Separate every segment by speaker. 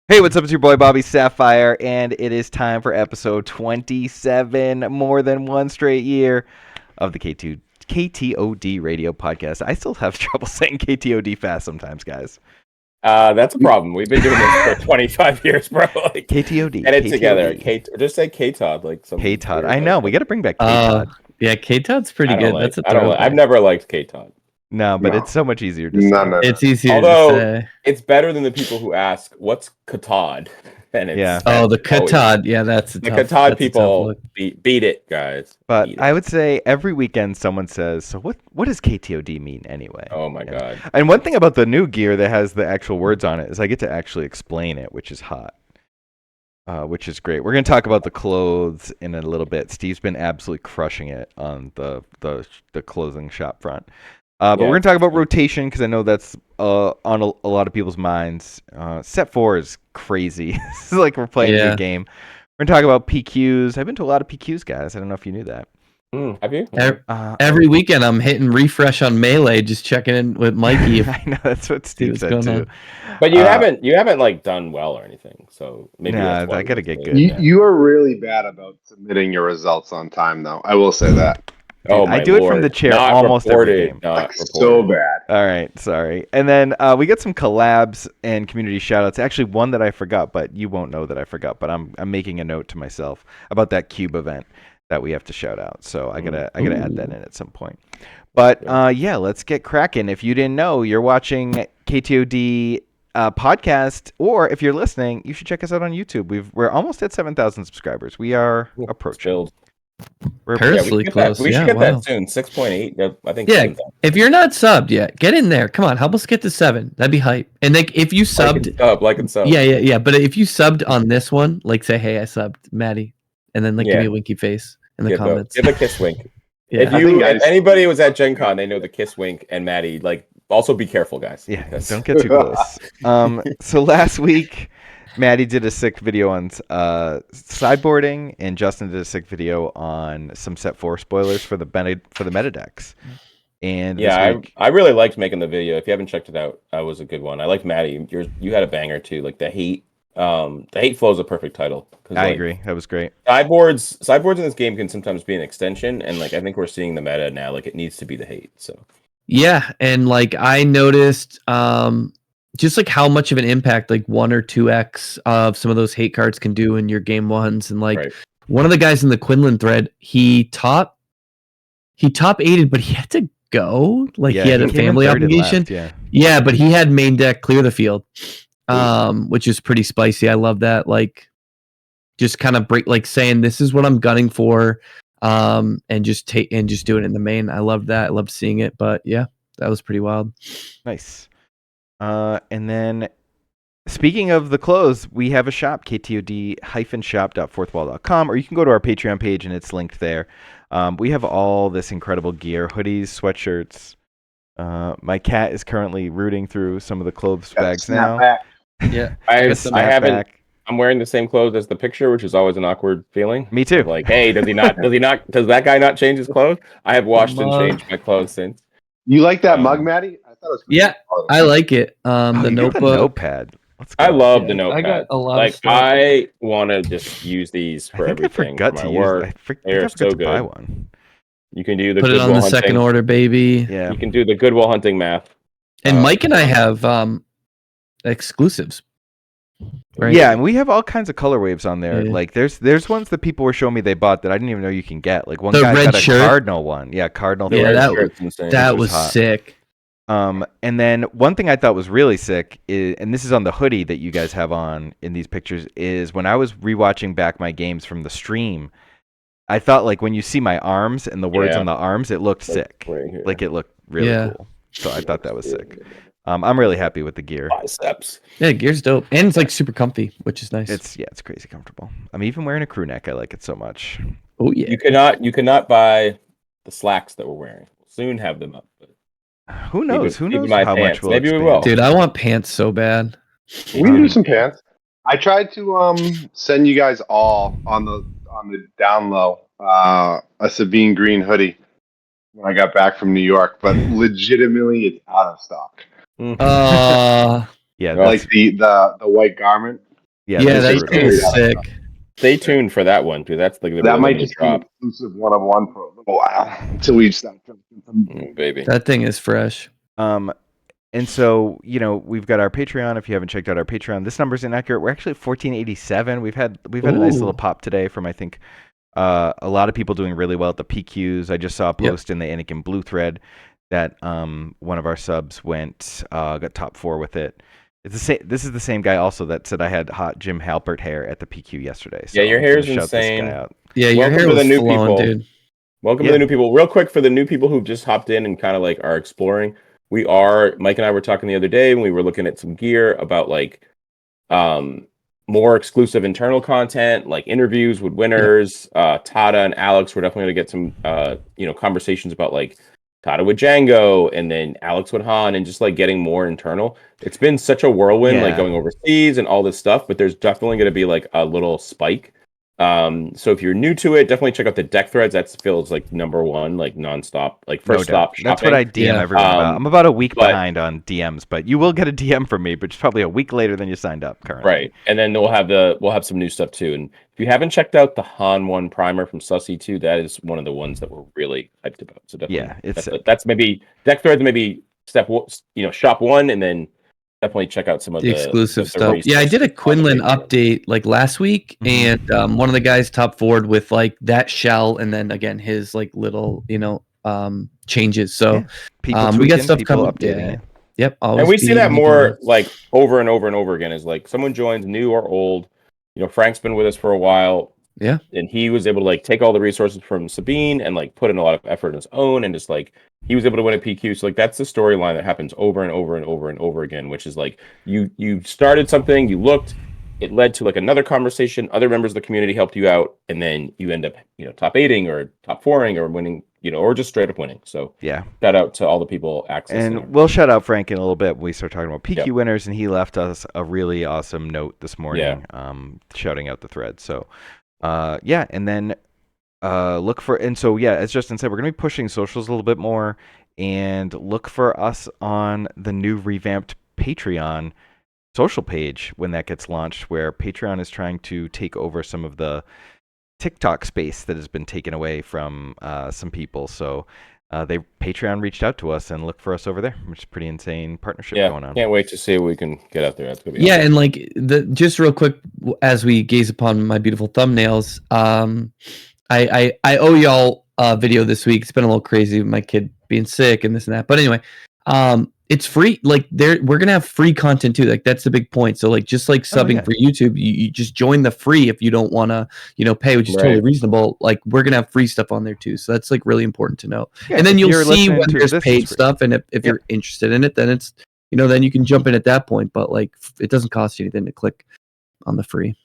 Speaker 1: Hey, what's up? It's your boy Bobby Sapphire, and it is time for episode 27, more than one straight year of the KTOD radio podcast. I still have trouble saying KTOD fast sometimes, guys.
Speaker 2: That's a problem. We've been doing this for 25 years, bro. Like,
Speaker 1: KTOD.
Speaker 2: get it
Speaker 1: KTOD.
Speaker 2: together. Just say KTOD. Like some
Speaker 1: KTOD. I know. We got to bring back KTOD.
Speaker 3: Yeah, KTOD's pretty good. That's a
Speaker 2: throwback. I've never liked KTOD.
Speaker 1: No, but it's so much easier to say.
Speaker 4: No.
Speaker 3: It's easier
Speaker 2: Although,
Speaker 3: to say.
Speaker 2: it's better than the people who ask, what's KTOD? And it's,
Speaker 1: Yeah.
Speaker 3: Oh, the KTOD. Yeah, that's a
Speaker 2: the
Speaker 3: tough,
Speaker 2: KTOD
Speaker 3: that's
Speaker 2: people beat it, guys.
Speaker 1: But
Speaker 2: Beat it.
Speaker 1: I would say every weekend someone says, so what does KTOD mean anyway?
Speaker 2: Oh, my God.
Speaker 1: And one thing about the new gear that has the actual words on it is I get to actually explain it, which is hot. Which is great. We're going to talk about the clothes in a little bit. Steve's been absolutely crushing it on the clothing shop front. But we're going to talk about rotation because I know that's on a lot of people's minds. Set 4 is crazy. It's like we're playing a new game. We're going to talk about PQs. I've been to a lot of PQs, guys. I don't know if you knew that.
Speaker 2: Have you?
Speaker 3: Every weekend I'm hitting refresh on Melee, just checking in with Mikey.
Speaker 1: I know that's what Steve said too.
Speaker 2: But you haven't like done well or anything, so maybe that's
Speaker 1: I gotta get good.
Speaker 4: You are really bad about submitting your results on time, though. I will say that.
Speaker 1: Dude, I do it from the chair almost every game.
Speaker 4: So bad.
Speaker 1: All right, sorry. And then we got some collabs and community shoutouts. Actually, one that I forgot, but you won't know that I forgot. But I'm making a note to myself about that Cube event that we have to shout out. So I gotta add that in at some point. But let's get cracking. If you didn't know, you're watching KTOD podcast, or if you're listening, you should check us out on YouTube. We're almost at 7,000 subscribers. We are approaching.
Speaker 3: We're perilously close.
Speaker 2: We should get that soon. 6.8. I think.
Speaker 3: Yeah. If you're not subbed yet, get in there. Come on, help us get to 7. That'd be hype. And like, if you subbed,
Speaker 2: like and sub.
Speaker 3: Yeah. But if you subbed on this one, like say, hey, I subbed, Matty, and then like give me a winky face in the comments.
Speaker 2: Give a kiss wink.
Speaker 3: Yeah.
Speaker 2: If anybody was at Gen Con, they know the kiss wink and Matty. Like, also be careful, guys.
Speaker 1: Yeah, don't get too close. So last week, Matty did a sick video on sideboarding, and Justin did a sick video on some set 4 spoilers for the meta decks. And
Speaker 2: I really liked making the video. If you haven't checked it out, that was a good one. I liked Matty. You had a banger too. Like the hate flow is a perfect title.
Speaker 1: I agree. That was great.
Speaker 2: Sideboards in this game can sometimes be an extension, and like I think we're seeing the meta now. Like it needs to be the hate. So
Speaker 3: yeah, and like I noticed just like how much of an impact like 1 or 2x of some of those hate cards can do in your game ones. And like one of the guys in the Quinlan thread, he top 8'd, but he had to go. Like he had a family obligation. Yeah, but he had main deck clear the field. Which is pretty spicy. I love that. Like just kind of saying this is what I'm gunning for. And just do it in the main. I loved that. I loved seeing it. But yeah, that was pretty wild.
Speaker 1: Nice. And then speaking of the clothes, we have a shop, ktod-shop.fourthwall.com, or you can go to our Patreon page and it's linked there. We have all this incredible gear, hoodies, sweatshirts. My cat is currently rooting through some of the clothes bags now.
Speaker 3: Yeah.
Speaker 2: I haven't. I'm wearing the same clothes as the picture, which is always an awkward feeling.
Speaker 1: Me too.
Speaker 2: Like, hey, does that guy not change his clothes? I have washed and changed my clothes since.
Speaker 4: You like that mug, Matty? I thought it was
Speaker 3: I like it. The notebook.
Speaker 1: The notepad.
Speaker 2: I love the notepad.
Speaker 3: I got a lot of stuff.
Speaker 2: I want to just use these for everything.
Speaker 1: I forgot to use.
Speaker 2: They're so good.
Speaker 1: Buy one.
Speaker 2: You can do the
Speaker 3: put it on the second order, baby.
Speaker 1: Yeah.
Speaker 2: You can do the Goodwill Hunting math.
Speaker 3: And Mike and I have exclusives.
Speaker 1: Right? Yeah, and we have all kinds of color waves on there. Yeah. Like there's ones that people were showing me they bought that I didn't even know you can get. Like one guy got a Cardinal one. Yeah, Cardinal.
Speaker 3: Yeah, that was sick.
Speaker 1: And then one thing I thought was really sick is, and this is on the hoodie that you guys have on in these pictures, is when I was rewatching back my games from the stream, I thought like when you see my arms and the words on the arms, it looked sick. Right, like it looked really cool. So I thought that was sick. I'm really happy with the gear.
Speaker 2: Biceps.
Speaker 3: Yeah, gear's dope, and it's like super comfy, which is nice.
Speaker 1: It's crazy comfortable. I'm even wearing a crew neck. I like it so much.
Speaker 3: Oh yeah.
Speaker 2: You cannot buy the slacks that we're wearing. We'll soon have them up. But
Speaker 1: who knows? Who knows how much we'll
Speaker 2: Maybe we will.
Speaker 3: Dude, I want pants so bad.
Speaker 4: We can do some pants. I tried to send you guys all on the down low a Sabine green hoodie when I got back from New York, but legitimately it's out of stock.
Speaker 1: Yeah,
Speaker 4: like the white garment.
Speaker 3: Yeah,
Speaker 1: that is
Speaker 3: that
Speaker 1: brutal.
Speaker 3: thing is sick.
Speaker 2: Stay tuned for that one, dude. That's like
Speaker 4: That might just be an exclusive one-on-one for a little while until we start.
Speaker 2: baby.
Speaker 3: That thing is fresh.
Speaker 1: And so, we've got our Patreon. If you haven't checked out our Patreon, this number's inaccurate. We're actually at 1487. We've had a nice little pop today from, I think, a lot of people doing really well at the PQs. I just saw a post in the Anakin Blue thread that one of our subs got top 4 with it. This is the same guy also that said I had hot Jim Halpert hair at the PQ yesterday. So
Speaker 2: yeah, your hair's
Speaker 1: shout
Speaker 2: insane.
Speaker 1: This guy out.
Speaker 3: Yeah, your hair was flowing, dude.
Speaker 2: Welcome to the new people. Real quick for the new people who've just hopped in and kind of like are exploring. Mike and I were talking the other day when we were looking at some gear about like more exclusive internal content, like interviews with winners. Tada and Alex, we're definitely going to get some conversations about like Tada with Django and then Alex with Han and just like getting more internal. It's been such a whirlwind, like going overseas and all this stuff, but there's definitely going to be like a little spike. So if you're new to it, definitely check out the deck threads. That feels like number one, like nonstop, like first stop shopping.
Speaker 1: That's what I DM everyone about. I'm about a week behind on DMs, but you will get a DM from me, but it's probably a week later than you signed up currently.
Speaker 2: Right. And then we'll have some new stuff too. And if you haven't checked out the Han 1 primer from Sussy 2, that is one of the ones that we're really hyped about. So definitely that's maybe deck threads, maybe shop 1, and then definitely check out some of the
Speaker 3: exclusive stuff. Yeah, I did a Quinlan update like last week, and one of the guys top forward with like that shell, and then again his like little changes. So we got stuff coming.
Speaker 1: Updating.
Speaker 3: Yep.
Speaker 2: And we see that more like over and over and over again. Is like someone joins new or old. Frank's been with us for a while.
Speaker 3: Yeah.
Speaker 2: And he was able to like take all the resources from Sabine and like put in a lot of effort on his own, and just like he was able to win a PQ. So like that's the storyline that happens over and over and over and over again, which is like you started something, you looked, it led to like another conversation, other members of the community helped you out, and then you end up top 8ing or top 4ing or winning, or just straight up winning. So
Speaker 1: yeah,
Speaker 2: shout out to all the people accessing.
Speaker 1: And we'll shout out Frank in a little bit when we start talking about PQ winners, and he left us a really awesome note this morning, shouting out the thread. So and then look for, and so as Justin said, we're gonna be pushing socials a little bit more, and look for us on the new revamped Patreon social page when that gets launched, where Patreon is trying to take over some of the TikTok space that has been taken away from some people. So Patreon reached out to us, and look for us over there, which is a pretty insane partnership going on.
Speaker 2: Can't wait to see what we can get out there. That's gonna be
Speaker 3: awesome. And like just real quick, as we gaze upon my beautiful thumbnails, I owe y'all a video this week. It's been a little crazy with my kid being sick and this and that, but anyway, it's free. Like we're gonna have free content too. Like that's the big point. So like just like subbing for YouTube, you just join the free if you don't want to pay, which is totally reasonable. Like we're gonna have free stuff on there too. So that's like really important to know. And then you'll see when there's paid stuff, and if you're interested in it, then it's then you can jump in at that point. But like it doesn't cost you anything to click on the free.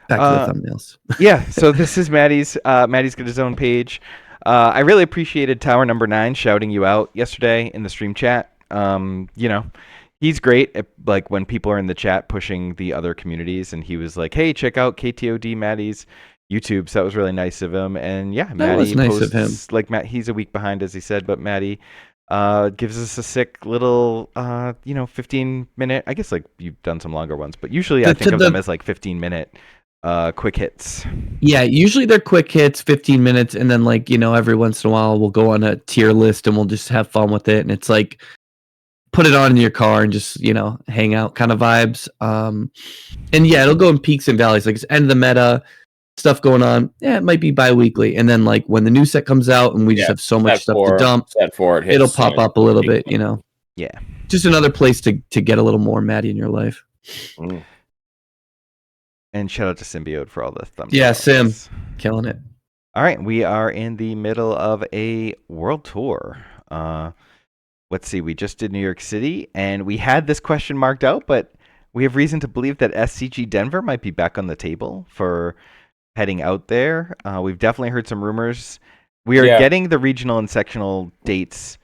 Speaker 3: Back to the thumbnails.
Speaker 1: So this is Matty's. Matty's got his own page. I really appreciated Tower Number 9 shouting you out yesterday in the stream chat. He's great at, like, when people are in the chat pushing the other communities, and he was like, "Hey, check out KTOD Matty's YouTube." So that was really nice of him. And Matty
Speaker 3: was nice of him.
Speaker 1: Like he's a week behind, as he said, but Matty gives us a sick little 15-minute. I guess like you've done some longer ones, but usually I think of them as like 15-minute. Quick hits. Yeah,
Speaker 3: usually they're quick hits, 15 minutes, and then like every once in a while we'll go on a tier list and we'll just have fun with it, and it's like put it on in your car and just hang out kind of vibes. And it'll go in peaks and valleys. Like it's end of the meta stuff going on. It might be bi-weekly, and then like when the new set comes out and we just have so much stuff to dump, it'll pop up a little bit. Just another place to get a little more Matty in your life.
Speaker 1: And shout out to Symbiote for all the thumbs.
Speaker 3: Yeah, Sim, killing it.
Speaker 1: All right, we are in the middle of a world tour. Let's see, we just did New York City, and we had this question marked out, but we have reason to believe that SCG Denver might be back on the table for heading out there. We've definitely heard some rumors. We are getting the regional and sectional dates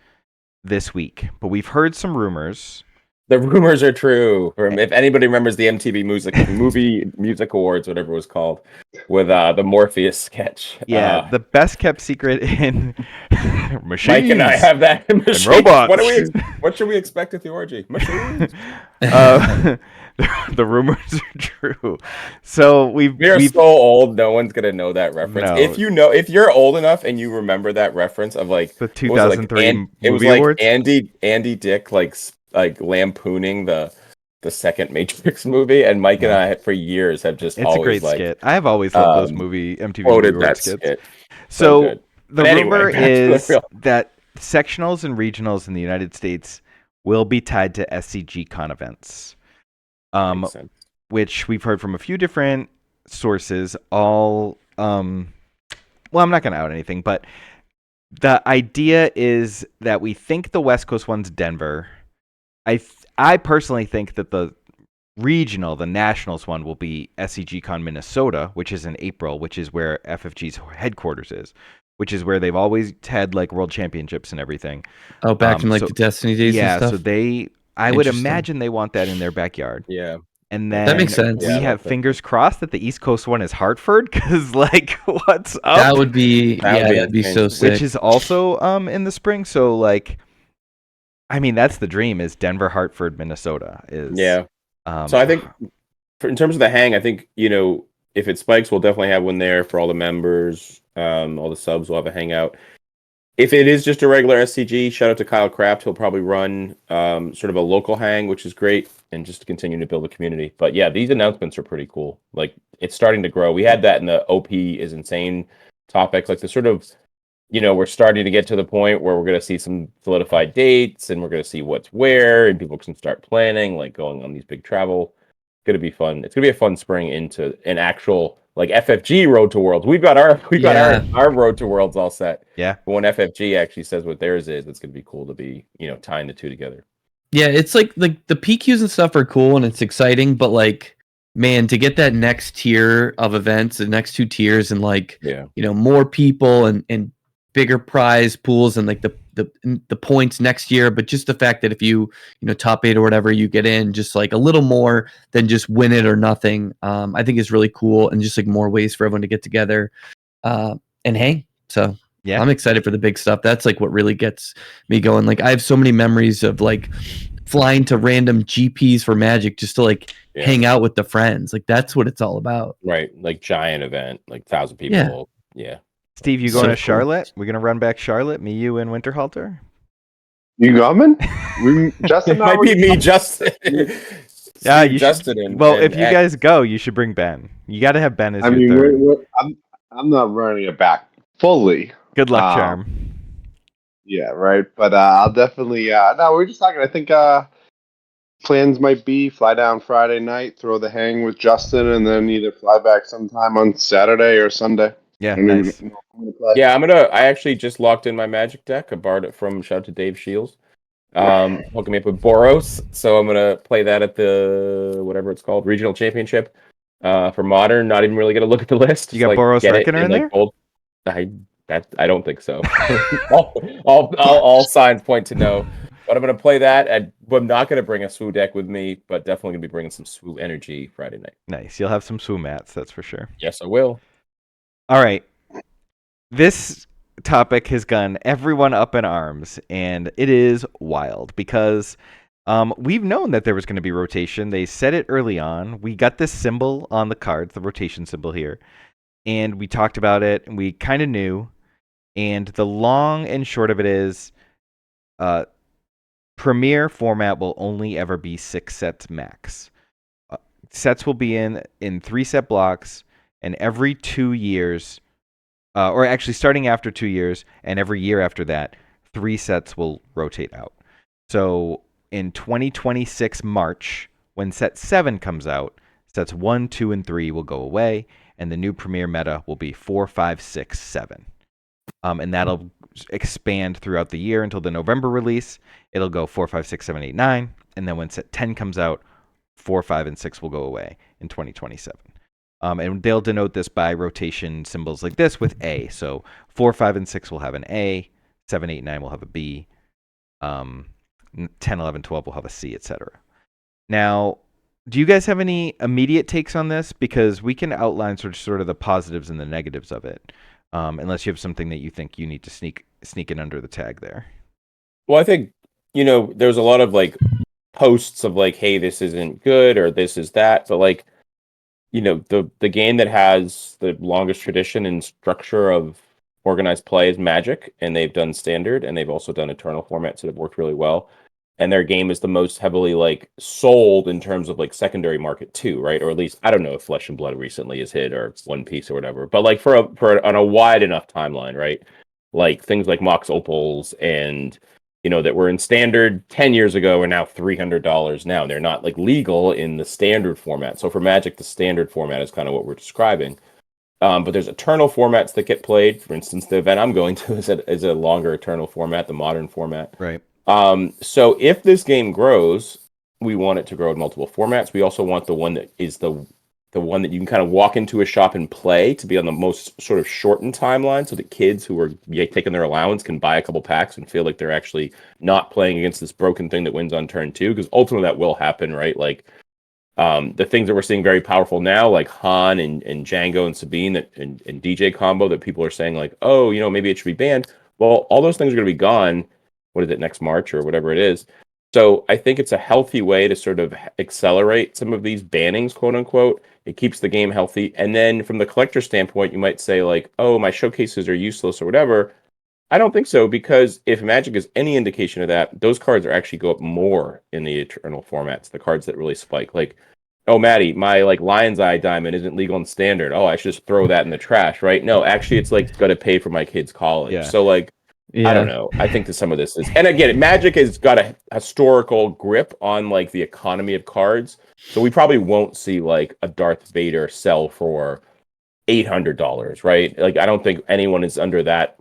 Speaker 1: this week, but we've heard some rumors.
Speaker 2: The rumors are true. If anybody remembers the MTV Movie Music Awards, whatever it was called, with the Morpheus sketch.
Speaker 1: The best kept secret in machines.
Speaker 2: Mike and I have that in
Speaker 1: machines. And robots.
Speaker 2: What should we expect at the orgy? Machines.
Speaker 1: The rumors are true. So we've
Speaker 2: so old, no one's gonna know that reference.
Speaker 1: No.
Speaker 2: If you're old enough and you remember that reference of like
Speaker 1: the 2003 movie
Speaker 2: it was like
Speaker 1: awards.
Speaker 2: Andy Dick like lampooning the second Matrix movie, and Mike and I for years have just
Speaker 1: It's
Speaker 2: always
Speaker 1: a great
Speaker 2: like
Speaker 1: skit. I have always loved those MTV
Speaker 2: quoted
Speaker 1: movie award
Speaker 2: that
Speaker 1: skits.
Speaker 2: skit.
Speaker 1: So the
Speaker 2: anyway,
Speaker 1: rumor
Speaker 2: back to the
Speaker 1: is
Speaker 2: real-
Speaker 1: that sectionals and regionals in the United States will be tied to SCG Con events,
Speaker 2: Makes sense.
Speaker 1: which we've heard from a few different sources. All well, I'm not going to out anything, but the idea is that we think the West Coast one's Denver. I personally think that the regional, the nationals one, will be SCG Con Minnesota, which is in April, which is where FFG's headquarters is, which is where they've always had like world championships and everything.
Speaker 3: Oh, back in like the Destiny days and stuff?
Speaker 1: So I would imagine they want that in their backyard.
Speaker 2: Yeah.
Speaker 1: And then
Speaker 3: that makes sense.
Speaker 1: We have fingers crossed that the East Coast one is Hartford, because like, what's up?
Speaker 3: That'd be so sick.
Speaker 1: Which is also in the spring. So like, I mean, that's the dream, is Denver, Hartford, Minnesota. So
Speaker 2: I think in terms of the hang, I think, if it spikes, we'll definitely have one there for all the members, all the subs will have a hangout. If it is just a regular SCG, shout out to Kyle Kraft. He'll probably run sort of a local hang, which is great, and just to continue to build a community. But yeah, these announcements are pretty cool. Like, it's starting to grow. We had that in the OP is insane topic, like the sort of, we're starting to get to the point where we're going to see some solidified dates, and we're going to see what's where, and people can start planning, like going on these big travel. It's going to be fun. It's going to be a fun spring into an actual like FFG Road to Worlds. We've got our Road to Worlds all set.
Speaker 1: Yeah.
Speaker 2: But when FFG actually says what theirs is, it's going to be cool to be, tying the two together.
Speaker 3: Yeah, it's like the PQs and stuff are cool and it's exciting, but like, man, to get that next tier of events, the next two tiers, and like, more people and bigger prize pools and like the points next year, but just the fact that if you top 8 or whatever, you get in, just like a little more than just win it or nothing, I think is really cool, and just like more ways for everyone to get together and hang. So yeah, I'm excited for the big stuff. That's like what really gets me going. Like, I have so many memories of like flying to random GPs for Magic just to like hang out with the friends. Like, that's what it's all about.
Speaker 2: Right. Like giant event, like 1,000 people. Yeah.
Speaker 1: Steve, you going to Charlotte? We're gonna run back Charlotte, me, you, and Winterhalter.
Speaker 4: You coming? Justin,
Speaker 2: it might be me, Justin.
Speaker 1: Yeah, you
Speaker 2: Justin.
Speaker 1: Should, if you guys go, you should bring Ben. You got to have Ben as your third.
Speaker 4: I'm not running it back fully.
Speaker 1: Good luck, Charm.
Speaker 4: Yeah, right. But I'll definitely. No, we're just talking. I think plans might be fly down Friday night, throw the hang with Justin, and then either fly back sometime on Saturday or Sunday.
Speaker 1: Yeah, nice.
Speaker 2: Yeah, I actually just locked in my Magic deck. I borrowed it from, shout out to Dave Shields. Hooking me up with Boros. So I'm going to play that at the, whatever it's called, Regional Championship for Modern. Not even really going to look at the list.
Speaker 1: You got Boros Reckoner in there?
Speaker 2: Gold. I don't think so. all signs point to no. But I'm going to play that. I'm not going to bring a Swoo deck with me, but definitely going to be bringing some Swoo energy Friday night.
Speaker 1: Nice. You'll have some Swoo mats, that's for sure.
Speaker 2: Yes, I will.
Speaker 1: All right. This topic has gotten everyone up in arms, and it is wild because we've known that there was going to be rotation. They said it early on. We got this symbol on the cards, the rotation symbol here, and we talked about it, and we kind of knew. And the long and short of it is Premier format will only ever be 6 sets max. Sets will be in 3-set blocks, and every 2 years, or actually starting after 2 years, and every year after that, 3 sets will rotate out. So in 2026 March, when set 7 comes out, sets 1, 2, and 3 will go away, and the new Premier meta will be 4, 5, 6, 7. And that'll expand throughout the year until the November release. It'll go 4, 5, 6, 7, 8, 9, and then when set 10 comes out, 4, 5, and 6 will go away in 2027. And they'll denote this by rotation symbols like this with A. So 4, 5, and 6 will have an A. 7, 8, 9 will have a B. 10, 11, 12 will have a C, etc. Now, do you guys have any immediate takes on this? Because we can outline sort of the positives and the negatives of it. Unless you have something that you think you need to sneak in under the tag there.
Speaker 2: Well, I think, there's a lot of like posts of like, hey, this isn't good or this is that, but like, you know, the game that has the longest tradition and structure of organized play is Magic, and they've done standard, and they've also done eternal formats that have worked really well. And their game is the most heavily like sold in terms of like secondary market too, right? Or at least I don't know if Flesh and Blood recently has hit or One Piece or whatever, but like on a wide enough timeline, right? Like things like Mox Opals and that were in standard 10 years ago are now $300 now. They're not like legal in the standard format. So for Magic, the standard format is kind of what we're describing. But there's eternal formats that get played. For instance, the event I'm going to is a longer eternal format, the modern format.
Speaker 1: Right.
Speaker 2: So if this game grows, we want it to grow in multiple formats. We also want the one that is the one that you can kind of walk into a shop and play to be on the most sort of shortened timeline, so that kids who are taking their allowance can buy a couple packs and feel like they're actually not playing against this broken thing that wins on turn 2, because ultimately that will happen, right? Like the things that we're seeing very powerful now, like Han and Django and Sabine and DJ combo, that people are saying like, oh, maybe it should be banned. Well, all those things are going to be gone. What is it, next March or whatever it is? So I think it's a healthy way to sort of accelerate some of these bannings, quote unquote. It keeps the game healthy. And then from the collector standpoint, you might say like, oh, my showcases are useless or whatever. I don't think so, because if Magic is any indication of that, those cards are actually go up more in the eternal formats, the cards that really spike. Like, oh, Matty, my like Lion's Eye Diamond isn't legal in standard. Oh, I should just throw that in the trash, right? No, actually, it's like got to pay for my kid's college.
Speaker 1: Yeah.
Speaker 2: So like, I don't know. I think that some of this is, and again, Magic has got a historical grip on like the economy of cards, so we probably won't see like a Darth Vader sell for $800, right? Like, I don't think anyone is under that,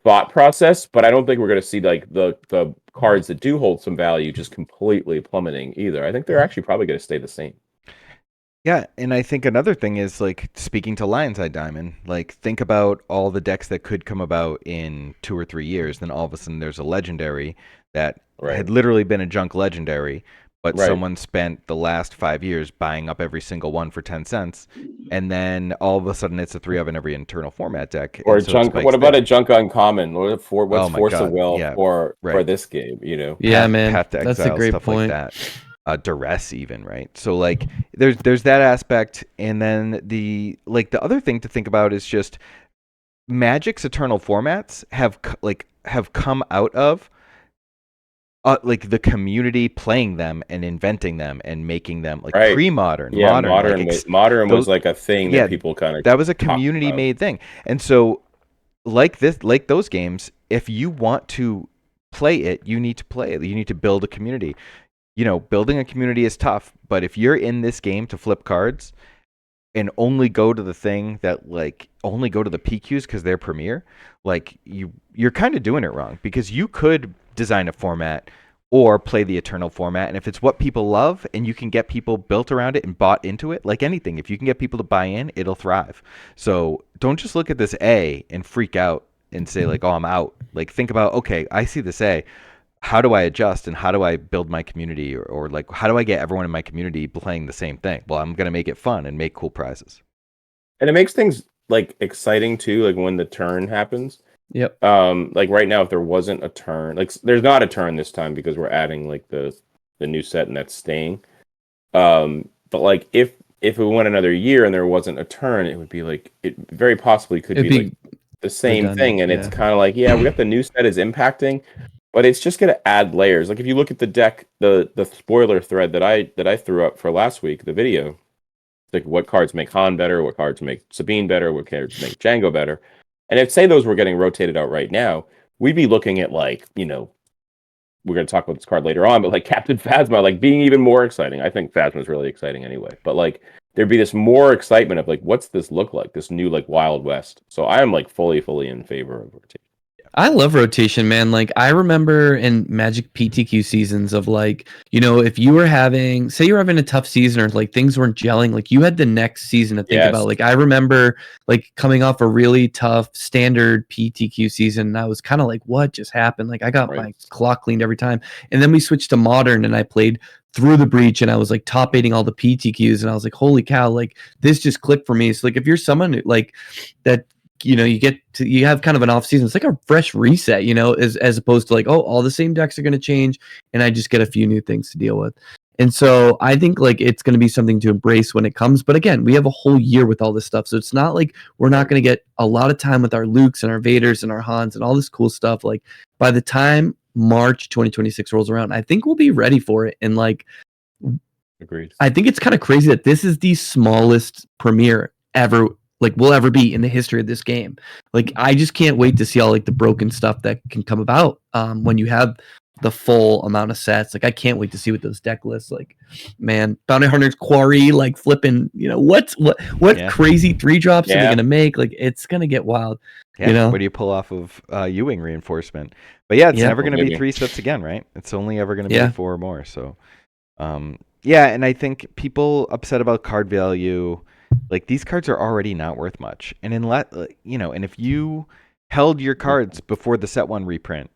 Speaker 2: thought process, but I don't think we're going to see like the cards that do hold some value just completely plummeting either. I think they're actually probably going to stay the same.
Speaker 1: Yeah, and I think another thing is, like, speaking to Lion's Eye Diamond, like, think about all the decks that could come about in 2 or 3 years. Then all of a sudden there's a legendary that had literally been a junk legendary, but someone spent the last 5 years buying up every single one for 10 cents. And then all of a sudden it's a 3 of in every internal format deck.
Speaker 2: Or junk. What about a junk uncommon? What's Force of Will for this game,
Speaker 3: Yeah, man.
Speaker 1: Path to Exile,
Speaker 3: that's a great
Speaker 1: stuff
Speaker 3: point.
Speaker 1: like that. Duress even, right? So like there's that aspect, and then the other thing to think about is just Magic's eternal formats have come out of like the community playing them and inventing them and making them like pre-modern.
Speaker 2: Modern was like a thing that people kind of,
Speaker 1: that was a community made thing. And so like those games, if you want to play it, you need to play it. You need to build a community. Building a community is tough, but if you're in this game to flip cards and only go to the thing that only go to the PQs because they're premier, like you're kind of doing it wrong, because you could design a format or play the eternal format, and if it's what people love and you can get people built around it and bought into it, like anything, if you can get people to buy in, it'll thrive. So don't just look at this A and freak out and say like, oh, I'm out. Like, think about, okay, I see this A. How do I adjust, and how do I build my community, or like how do I get everyone in my community playing the same thing? Well, I'm going to make it fun and make cool prizes.
Speaker 2: And it makes things like exciting too, like when the turn happens.
Speaker 3: Yep.
Speaker 2: Like right now, if there wasn't a turn, like there's not a turn this time because we're adding like the new set and that's staying. But like if it went another year and there wasn't a turn, it would be like, it very possibly could be like the same thing. And it's kind of like, we got the new set is impacting, but it's just going to add layers. Like if you look at the deck, the spoiler thread that I threw up for last week, the video, like what cards make Han better, what cards make Sabine better, what cards make Django better. And if say those were getting rotated out right now, we'd be looking at like, we're going to talk about this card later on, but like Captain Phasma, like being even more exciting. I think Phasma is really exciting anyway, but like there'd be this more excitement of like, what's this look like? This new like Wild West. So I am like fully in favor of rotation.
Speaker 3: I love rotation, man. Like I remember in Magic PTQ seasons of like, if you were having a tough season or like things weren't gelling, like you had the next season to think about. Like I remember like coming off a really tough standard PTQ season, and I was kind of like, what just happened? Like I got my clock cleaned every time. And then we switched to modern and I played Through the Breach and I was like top 8ing all the PTQs and I was like, holy cow, like this just clicked for me. So like if you're someone like that you have kind of an off season. It's like a fresh reset, as opposed to like, oh, all the same decks are going to change and I just get a few new things to deal with. And so I think like it's going to be something to embrace when it comes. But again, we have a whole year with all this stuff. So it's not like we're not going to get a lot of time with our Lukes and our Vaders and our Hans and all this cool stuff. Like by the time March 2026 rolls around, I think we'll be ready for it. And like,
Speaker 2: agreed.
Speaker 3: I think it's kind of crazy that this is the smallest premiere ever, like will ever be in the history of this game. Like I just can't wait to see all like the broken stuff that can come about when you have the full amount of sets. Like I can't wait to see what those deck lists like. Man, Bounty Hunter's Quarry, like flipping, what crazy 3-drops are they gonna make? Like it's gonna get wild.
Speaker 1: Yeah, what do you pull off of Ewing reinforcement? But yeah, it's never gonna be 3 sets again, right? It's only ever gonna be 4 or more. So yeah, and I think people upset about card value, like these cards are already not worth much. And and if you held your cards before the set 1 reprint,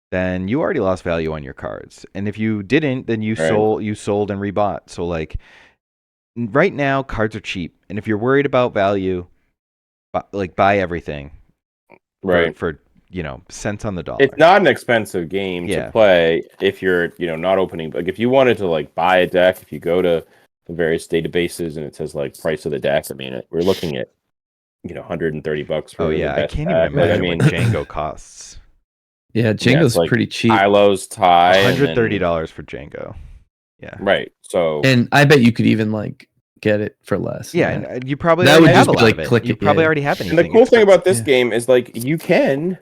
Speaker 1: then you already lost value on your cards. And if you didn't, then you sold and rebought. So like right now cards are cheap. And if you're worried about value, like buy everything. For cents on the dollar.
Speaker 2: It's not an expensive game to play if you're, not opening. Like if you wanted to like buy a deck, if you go to the various databases and it says like price of the deck, I mean, we're looking at, $130 for
Speaker 1: I can't even imagine what Django costs.
Speaker 3: Yeah, Django's like pretty cheap.
Speaker 2: Ilo's tie.
Speaker 1: $130 for Django. Yeah.
Speaker 2: Right. So
Speaker 3: and I bet you could even like get it for less.
Speaker 1: Yeah, and you probably already have a lot of it. You probably already have anything.
Speaker 2: And the cool thing about this game is like you can,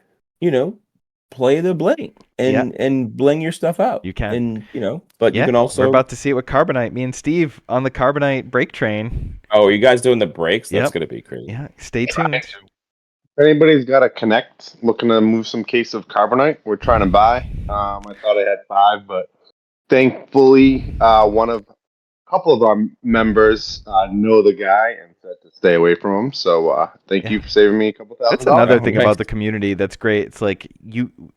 Speaker 2: play the bling and bling your stuff out.
Speaker 1: You can.
Speaker 2: And but you can also
Speaker 1: we're about to see it with Carbonite. Me and Steve on the Carbonite break train.
Speaker 2: Oh, are you guys doing the breaks? That's gonna be crazy.
Speaker 1: Yeah, stay tuned.
Speaker 4: If anybody's got a Connect looking to move some case of Carbonite, we're trying to buy. I thought I had 5, but thankfully, a couple of our members know the guy and said to stay away from him. So thank you for saving me a couple $1,000.
Speaker 1: That's another thing about the community that's great. It's like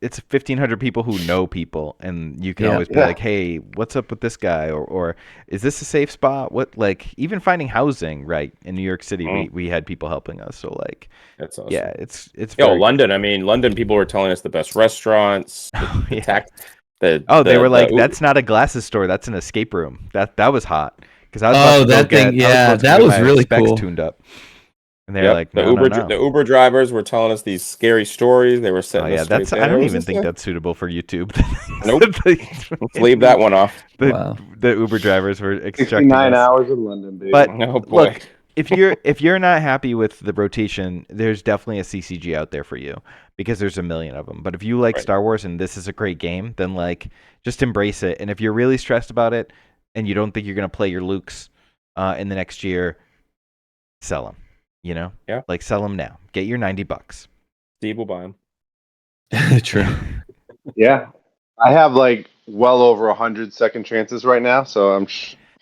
Speaker 1: it's 1,500 people who know people, and you can always be like, "Hey, what's up with this guy?" Or is this a safe spot? What, like, even finding housing right in New York City, we had people helping us. So like,
Speaker 2: that's awesome.
Speaker 1: Yeah, it's
Speaker 2: London. I mean, London people were telling us the best restaurants.
Speaker 1: They were like, "That's not a glasses store. That's an escape room." That was hot because I was
Speaker 3: that was really cool.
Speaker 1: Tuned up, and they were like,
Speaker 2: the Uber drivers were telling us these scary stories. They were setting.
Speaker 1: I don't even think that's suitable for YouTube.
Speaker 2: Nope. Let's leave that one off.
Speaker 1: The Uber drivers were
Speaker 4: 69 hours in London, baby.
Speaker 1: But look, if you're not happy with the rotation, there's definitely a CCG out there for you because there's a million of them. But if you like Star Wars and this is a great game, then like just embrace it. And if you're really stressed about it and you don't think you're gonna play your Lukes in the next year, sell them. Like sell them now. Get your $90.
Speaker 2: Steve will buy them.
Speaker 3: True.
Speaker 4: Yeah, I have like well over 100 second chances right now, so I'm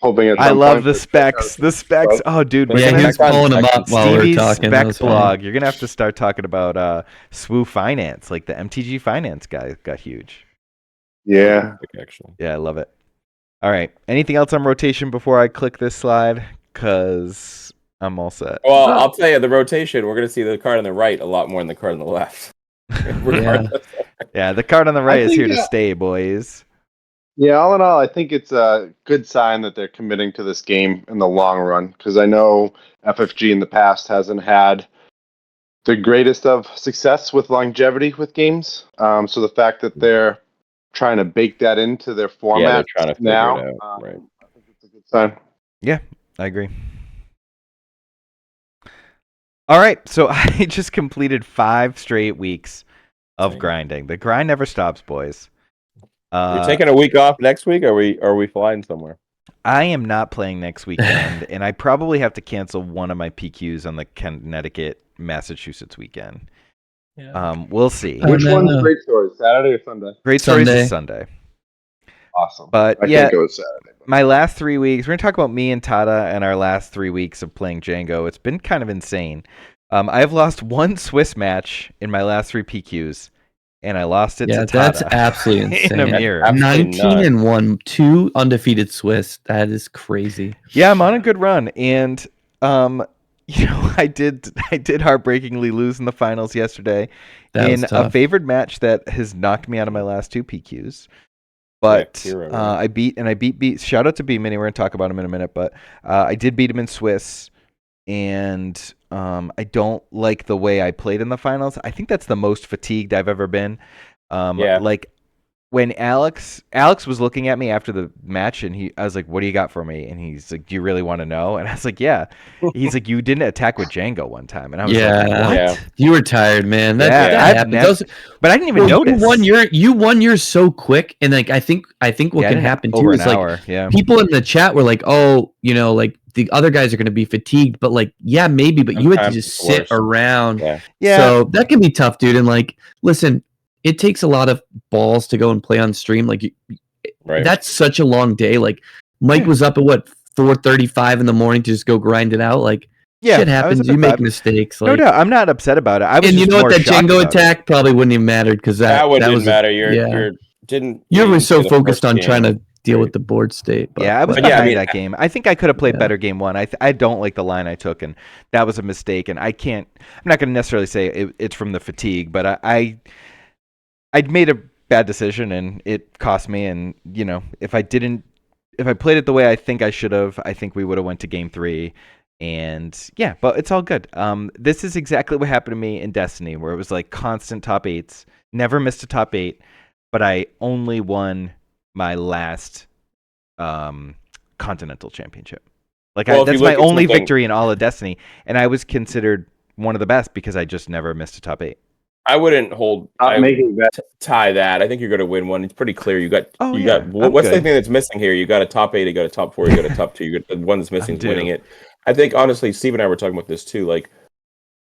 Speaker 4: hoping at some
Speaker 1: I love
Speaker 4: point
Speaker 1: the specs. The specs. Oh, dude.
Speaker 3: He's pulling them up while we're talking.
Speaker 1: Specs blog. You're going to have to start talking about SWU Finance. Like the MTG Finance guy got huge.
Speaker 4: Yeah.
Speaker 2: Actually.
Speaker 1: Yeah, I love it. All right. Anything else on rotation before I click this slide? Because I'm all set.
Speaker 2: Well, I'll tell you, the rotation, we're going to see the card on the right a lot more than the card on the left.
Speaker 1: Yeah, the card on the right is here to stay, boys.
Speaker 4: Yeah, all in all, I think it's a good sign that they're committing to this game in the long run, because I know FFG in the past hasn't had the greatest of success with longevity with games. So the fact that they're trying to bake that into their format now, I think it's a good sign.
Speaker 1: Yeah, I agree. All right, so I just completed 5 straight weeks of grinding. The grind never stops, boys.
Speaker 2: You're taking a week off next week? Or are we flying somewhere?
Speaker 1: I am not playing next weekend, and I probably have to cancel one of my PQs on the Connecticut, Massachusetts weekend. Yeah. We'll see.
Speaker 4: Which one's Great Stories, Saturday or Sunday?
Speaker 1: Great Stories is Sunday.
Speaker 4: Awesome.
Speaker 1: But
Speaker 4: I think it was Saturday.
Speaker 1: My last 3 weeks, we're going to talk about me and Tada and our last 3 weeks of playing Django. It's been kind of insane. I have lost 1 Swiss match in my last 3 PQs. And I lost it to Tada.
Speaker 3: That's absolutely insane.
Speaker 1: In a mirror.
Speaker 3: 19-1, 2 undefeated Swiss. That is crazy.
Speaker 1: Yeah, I'm on a good run. And I did heartbreakingly lose in the finals yesterday
Speaker 3: That was
Speaker 1: in a
Speaker 3: tough.
Speaker 1: favored match that has knocked me out of my last 2 PQs. But I beat. Shout out to B Mini. We're gonna talk about him in a minute, but I did beat him in Swiss, and I don't like the way I played in the finals. I think that's the most fatigued I've ever been. Like when Alex was looking at me after the match, and I was like, "What do you got for me?" And he's like, "Do you really want to know?" And I was like, "Yeah." He's like, "You didn't attack with Django one time," and I was like, "What?"
Speaker 2: Yeah.
Speaker 3: You were tired, man. That happens.
Speaker 1: But I didn't even notice.
Speaker 3: You won yours so quick, and like I think what can happen too is like people in the chat were like, "Oh, like the other guys are going to be fatigued," but like, yeah, maybe, but you had to just sit around.
Speaker 2: Yeah.
Speaker 3: So that can be tough, dude. And like, listen. It takes a lot of balls to go and play on stream. Like, that's such a long day. Like, Mike was up at 4:35 in the morning to just go grind it out. Like, shit happens. You make mistakes. Like,
Speaker 1: no doubt, I'm not upset about it. I was,
Speaker 3: and
Speaker 1: just
Speaker 3: you know what?
Speaker 1: more
Speaker 3: That Django attack probably wouldn't even matter because that
Speaker 2: wouldn't matter.
Speaker 3: You were so focused on trying to deal with the board state. But,
Speaker 1: I was behind that game. I think I could have played better game 1. I don't like the line I took, and that was a mistake. And I'm not going to necessarily say it's from the fatigue, but I'd made a bad decision and it cost me. And if I played it the way I think I should have, I think we would have went to game 3. And yeah, but it's all good. This is exactly what happened to me in Destiny, where it was like constant top 8s, never missed a top 8, but I only won my last continental championship. Like that's my only victory in all of Destiny, and I was considered one of the best because I just never missed a top 8.
Speaker 2: I wouldn't tie that. I think you're going to win one. It's pretty clear. You got. What's the thing that's missing here? You got a top 8. You got a top 4. You got a top 2. You got the one that's missing is winning it. I think honestly, Steve and I were talking about this too. Like,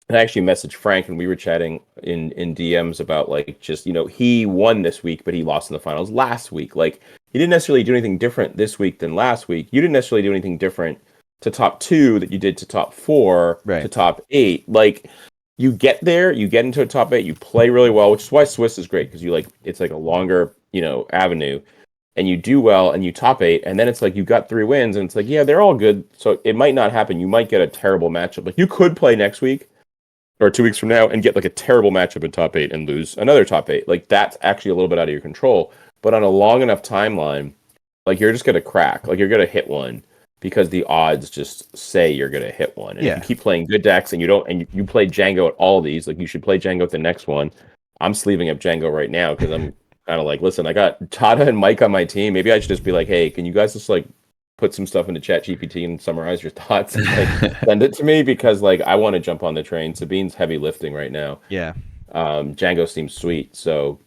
Speaker 2: I actually messaged Frank and we were chatting in DMs about like just he won this week, but he lost in the finals last week. Like he didn't necessarily do anything different this week than last week. You didn't necessarily do anything different to top 2 that you did to top 4 to top 8. Like. You get there, you get into a top 8, you play really well, which is why Swiss is great because it's like a longer, avenue, and you do well and you top 8, and then it's like you got 3 wins, and it's like they're all good, so it might not happen. You might get a terrible matchup. Like you could play next week or 2 weeks from now and get like a terrible matchup in top 8 and lose another top 8. Like that's actually a little bit out of your control. But on a long enough timeline, like you're just gonna crack, like you're gonna hit one. Because the odds just say you're going to hit one. And if you keep playing good decks and you play Django at all these, like you should play Django at the next one. I'm sleeving up Django right now because I'm kind of like, listen, I got Tata and Mike on my team. Maybe I should just be like, hey, can you guys just like put some stuff into ChatGPT and summarize your thoughts and like send it to me? Because like I want to jump on the train. Sabine's heavy lifting right now.
Speaker 1: Yeah.
Speaker 2: Django seems sweet. So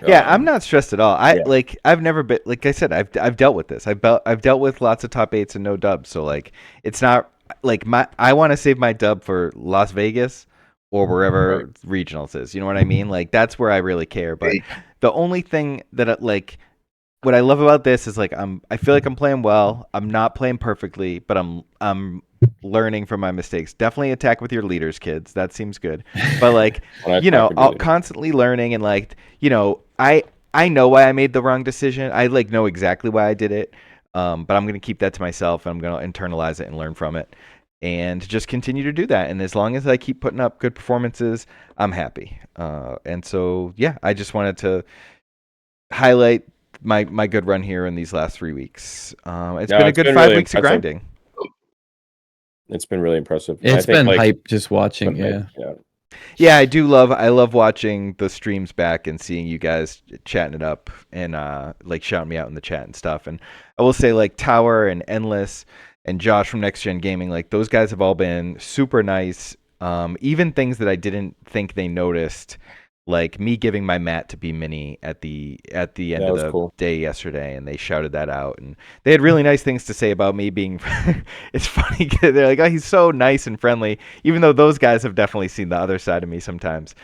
Speaker 1: I'm not stressed at all. I've never been, like I said, I've dealt with this. I've dealt with lots of top 8s and no dubs. So like, it's not like I want to save my dub for Las Vegas or wherever regionals is. You know what I mean? Like that's where I really care. But the only thing that what I love about this is like I feel like I'm playing well. I'm not playing perfectly, but I'm learning from my mistakes. Definitely attack with your leaders, kids. That seems good. But like, I'll constantly learning and like, I know why I made the wrong decision. I like know exactly why I did it. But I'm going to keep that to myself and I'm going to internalize it and learn from it and just continue to do that. And as long as I keep putting up good performances, I'm happy. And so, yeah, I just wanted to highlight my good run here in these last 3 weeks. It's been a good 5 weeks of grinding.
Speaker 2: It's been really impressive.
Speaker 3: It's been hype just watching.
Speaker 1: Yeah, I love watching the streams back and seeing you guys chatting it up and like shouting me out in the chat and stuff. And I will say like Tower and Endless and Josh from Next Gen Gaming, like those guys have all been super nice. Even things that I didn't think they noticed, like me giving my mat to B Mini at the end of the day yesterday, and they shouted that out, and they had really nice things to say about me being. It's funny, they're like, "Oh, he's so nice and friendly," even though those guys have definitely seen the other side of me sometimes.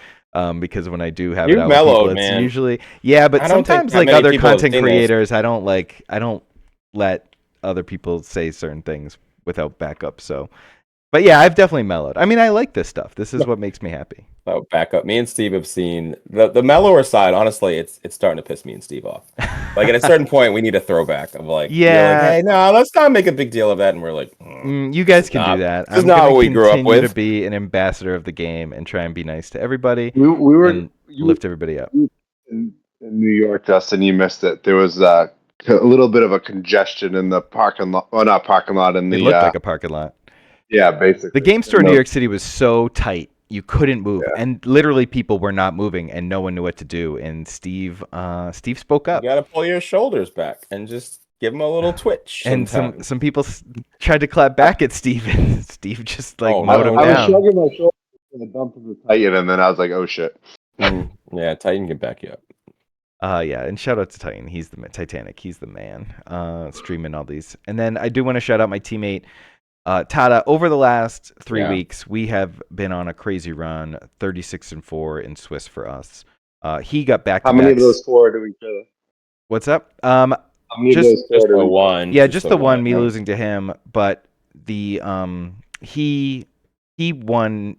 Speaker 1: Because when I do have it out with people, it's usually but sometimes like other content creators, I don't let other people say certain things without backup. So But yeah, I've definitely mellowed. I mean, I like this stuff. This is what makes me happy.
Speaker 2: Oh, back up. Me and Steve have seen the mellower side. Honestly, it's starting to piss me and Steve off. Like at a certain point, we need a throwback of like, you're like,
Speaker 1: Yeah.
Speaker 2: hey, no, let's not make a big deal of that. And we're like,
Speaker 1: you guys can do that.
Speaker 2: This is
Speaker 1: I'm
Speaker 2: not
Speaker 1: gonna
Speaker 2: what we grew up
Speaker 1: continue to
Speaker 2: with.
Speaker 1: be an ambassador of the game and try and be nice to everybody
Speaker 4: We were
Speaker 1: and lift everybody up.
Speaker 4: in New York, Justin. You missed it. There was a little bit of a congestion in the parking lot. Well, not parking lot. In
Speaker 1: It
Speaker 4: the
Speaker 1: looked like a parking lot.
Speaker 4: yeah, basically.
Speaker 1: The game store in New York City was so tight. You couldn't move, and literally people were not moving, and no one knew what to do. And Steve spoke up.
Speaker 2: You got to pull your shoulders back and just give him a little twitch.
Speaker 1: And
Speaker 2: sometimes.
Speaker 1: some people tried to clap back at Steve, and Steve just mowed him
Speaker 4: I was
Speaker 1: down.
Speaker 4: shrugging my shoulders and the bump of the Titan, and then I was like, oh shit.
Speaker 2: Yeah, Titan can back you up.
Speaker 1: Yeah, and shout out to Titan. He's the Titanic. He's the man. Streaming all these, and then I do want to shout out my teammate. Tada, over the last 3 weeks, we have been on a crazy run, 36-4 in Swiss for us. He got back to
Speaker 4: How many of those 4 do we kill?
Speaker 1: What's up?
Speaker 2: Just the one.
Speaker 1: Yeah, just the one, me losing to him. But the he won.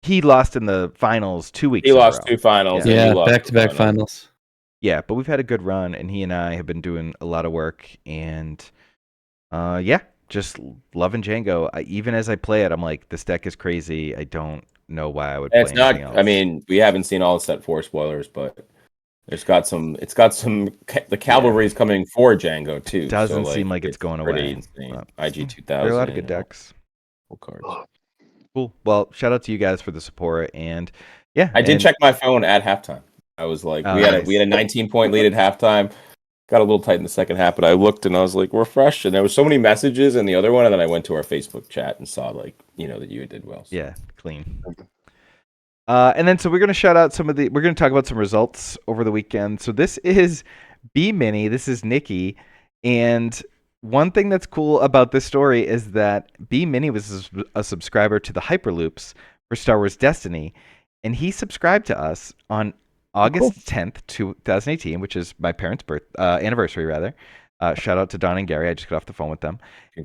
Speaker 1: He lost in the finals 2 weeks.
Speaker 2: He lost 2 finals.
Speaker 3: Yeah, back-to-back finals.
Speaker 1: Yeah, but we've had a good run, and he and I have been doing a lot of work, and yeah. Just loving Django. Even as I play it, I'm like, this deck is crazy. I don't know why I would play anything else.
Speaker 2: I mean, we haven't seen all the set 4 spoilers, but it's got some. The cavalry's coming for Django too.
Speaker 1: Doesn't seem like it's going away.
Speaker 2: Insane. IG 2000.
Speaker 1: There are a lot of good decks.
Speaker 2: Full cards.
Speaker 1: Cool. Well, shout out to you guys for the support, and yeah,
Speaker 2: I did check my phone at halftime. I was like, we had a 19-point lead at halftime. Got a little tight in the second half, but I looked and I was like, we're fresh. And there was so many messages in the other one, and then I went to our Facebook chat and saw that you did well. So.
Speaker 1: Yeah, clean. And then so we're gonna shout out we're gonna talk about some results over the weekend. So this is B Mini, this is Nikki, and one thing that's cool about this story is that B Mini was a subscriber to the Hyperloops for Star Wars Destiny, and he subscribed to us on August 10th, 2018, which is my parents' anniversary, rather. Shout out to Don and Gary. I just got off the phone with them.